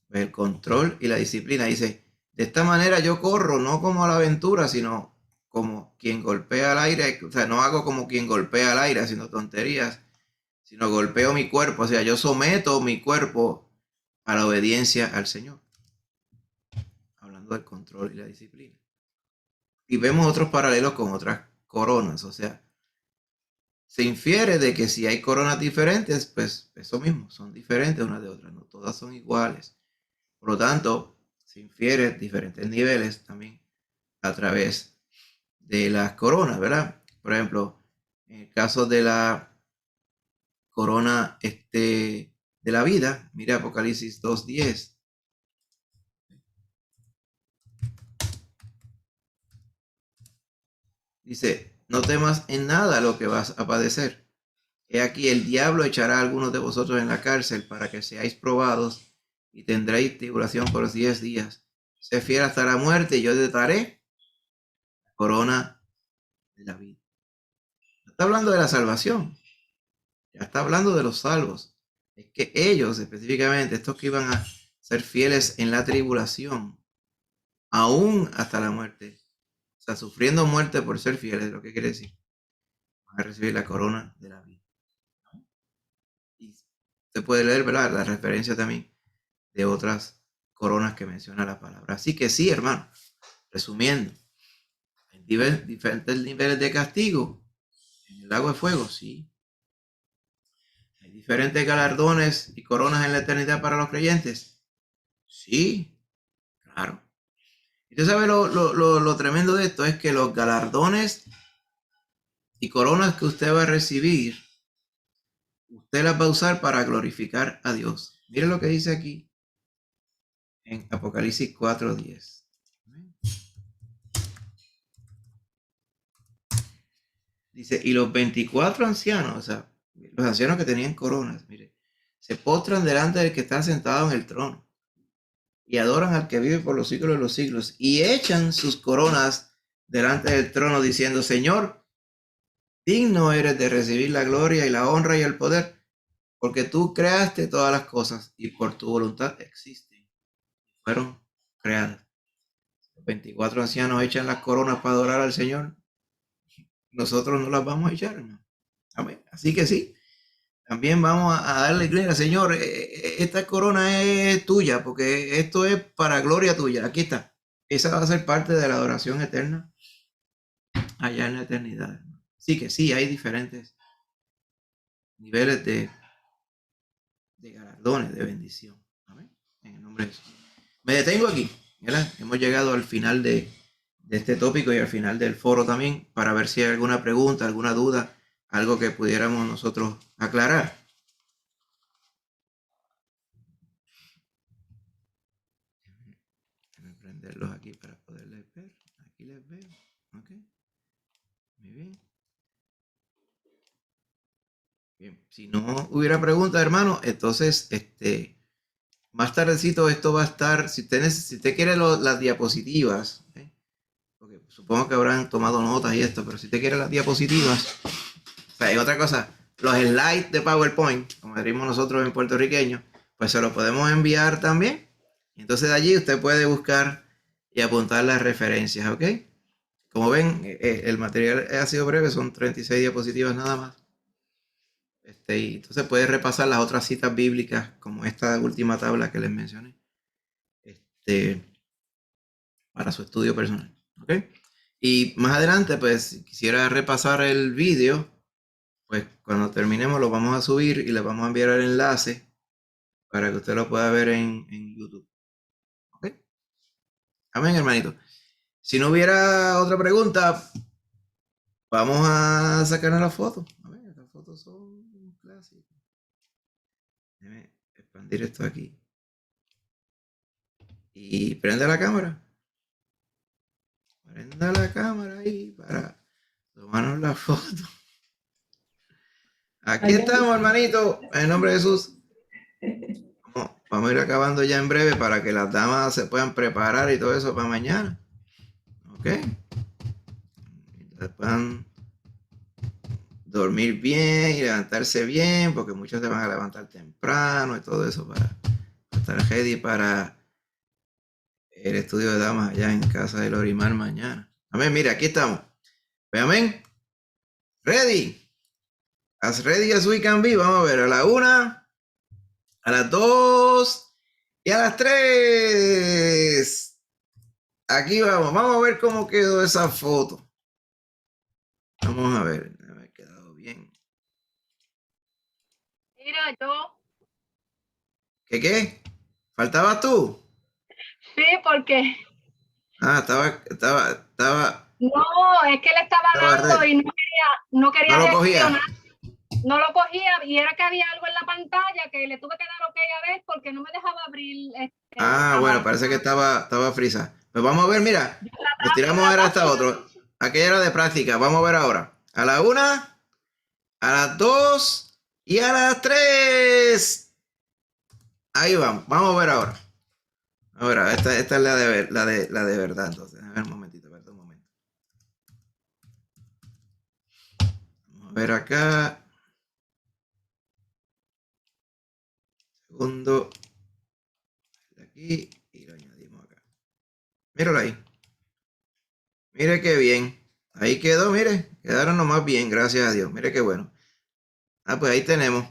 Pues el control y la disciplina. Dice, de esta manera yo corro, no como a la aventura, sino como quien golpea al aire. O sea, no hago como quien golpea al aire haciendo tonterías, sino golpeo mi cuerpo. O sea, yo someto mi cuerpo a la obediencia al Señor. Hablando del control y la disciplina. Y vemos otros paralelos con otras coronas. O sea, se infiere de que si hay coronas diferentes, pues eso mismo, son diferentes unas de otras. No todas son iguales. Por lo tanto, se infiere diferentes niveles también a través de las coronas, ¿verdad? Por ejemplo, en el caso de la corona de la vida, mira Apocalipsis 2:10. Dice, no temas en nada lo que vas a padecer. He aquí el diablo echará a algunos de vosotros en la cárcel para que seáis probados y tendréis tribulación por 10 días. Sé fiel hasta la muerte y yo te daré la corona de la vida. No está hablando de la salvación, ya está hablando de los salvos. Es que ellos específicamente, estos que iban a ser fieles en la tribulación, aún hasta la muerte, o sea, sufriendo muerte por ser fieles, lo que quiere decir, van a recibir la corona de la vida. Y se puede leer, ¿verdad?, la referencia también de otras coronas que menciona la palabra. Así que sí, hermano, resumiendo, hay diferentes niveles de castigo en el lago de fuego, sí. Hay diferentes galardones y coronas en la eternidad para los creyentes, sí, claro. Y tú sabes lo tremendo de esto es que los galardones y coronas que usted va a recibir, usted las va a usar para glorificar a Dios. Mire lo que dice aquí en Apocalipsis 4:10. Dice, y los 24 ancianos, o sea, los ancianos que tenían coronas, mire, se postran delante del que está sentado en el trono y adoran al que vive por los siglos de los siglos y echan sus coronas delante del trono diciendo, Señor, digno eres de recibir la gloria y la honra y el poder, porque tú creaste todas las cosas y por tu voluntad existen, fueron creadas. los 24 ancianos echan las coronas para adorar al Señor, nosotros no las vamos a echar, hermano. Amén. Así que sí, también vamos a darle gloria al Señor. Esta corona es tuya, porque esto es para gloria tuya. Aquí está. Esa va a ser parte de la adoración eterna allá en la eternidad, hermano. Así que sí, hay diferentes niveles de galardones, de bendición. Amén. En el nombre de Jesús. Me detengo aquí, ¿verdad? Hemos llegado al final de este tópico y al final del foro también, para ver si hay alguna pregunta, alguna duda, algo que pudiéramos nosotros aclarar. Déjenme prenderlos aquí para poderles ver. Aquí les veo. Ok. Muy bien. Bien. Si no hubiera preguntas, hermano, entonces, más tardecito esto va a estar, si usted quiere las diapositivas, porque supongo que habrán tomado notas y esto, pero si usted quiere las diapositivas, o sea, hay otra cosa, los slides de PowerPoint, como decimos nosotros en puertorriqueño, pues se los podemos enviar también. Entonces de allí usted puede buscar y apuntar las referencias, ¿ok? Como ven, el material ha sido breve, son 36 diapositivas nada más. Y entonces puede repasar las otras citas bíblicas, como esta última tabla que les mencioné, para su estudio personal, ¿ok? Y más adelante, pues, si quisiera repasar el vídeo, pues cuando terminemos lo vamos a subir y le vamos a enviar el enlace para que usted lo pueda ver en YouTube. ¿Ok? Amén, hermanito. Si no hubiera otra pregunta, vamos a sacar la foto. A ver, estas fotos son clásicas. Déjame expandir esto aquí. Y prende la cámara. Prenda la cámara ahí para tomarnos la foto. Aquí estamos, hermanito, en el nombre de Jesús. Vamos a ir acabando ya en breve para que las damas se puedan preparar y todo eso para mañana. ¿Ok? Puedan dormir bien y levantarse bien, porque muchos se van a levantar temprano y todo eso para estar ready para el estudio de damas allá en casa de Lorimar mañana. Amén, mira, aquí estamos. Amén. Ready. As ready as we can be. Vamos a ver, a la 1, a las 2 y a las 3. Aquí vamos. Vamos a ver cómo quedó esa foto. Vamos a ver. Me ha quedado bien. Mira, yo. ¿Qué? ¿Faltabas tú? Sí, porque. Ah, estaba. No, es que le estaba dando red. y no quería No lo cogía. No lo cogía y era que había algo en la pantalla que le tuve que dar OK a ver porque no me dejaba abrir. Bueno, parece que estaba frisa. Pues vamos a ver, mira. Nos tiramos ahora hasta otro. Aquella era de práctica. Vamos a ver ahora. A la 1, a las 2 y a las 3. Ahí vamos. Vamos a ver ahora. Ahora, esta es la de verdad. Entonces, a ver un momentito, un momento. Vamos a ver acá. Segundo. Aquí y lo añadimos acá. Míralo ahí. Mire qué bien. Ahí quedó, mire. Quedaron nomás bien, gracias a Dios. Mire qué bueno. Pues ahí tenemos.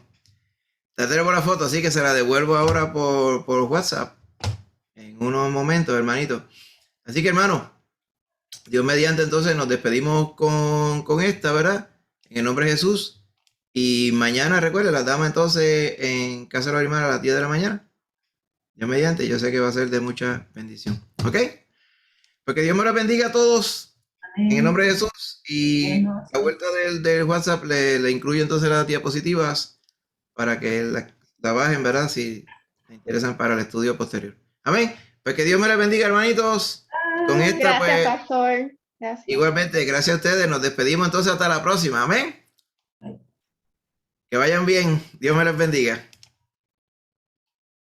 Ya tenemos la foto, así que se la devuelvo ahora por WhatsApp. En unos momentos, hermanito. Así que, hermano, Dios mediante, entonces nos despedimos con esta, ¿verdad? En el nombre de Jesús. Y mañana, recuerden, las damas entonces en Casa de Lorimar a las 10 de la mañana. Dios mediante, yo sé que va a ser de mucha bendición. ¿Ok? Porque Dios me los bendiga a todos. En el nombre de Jesús. Y la vuelta del WhatsApp le incluye entonces las diapositivas para que la bajen, ¿verdad? Si les interesan para el estudio posterior. Amén. Pues que Dios me les bendiga, hermanitos. Con esta, gracias, pues. pastor. Gracias. Igualmente, gracias a ustedes. Nos despedimos entonces hasta la próxima. Amén. Que vayan bien. Dios me les bendiga.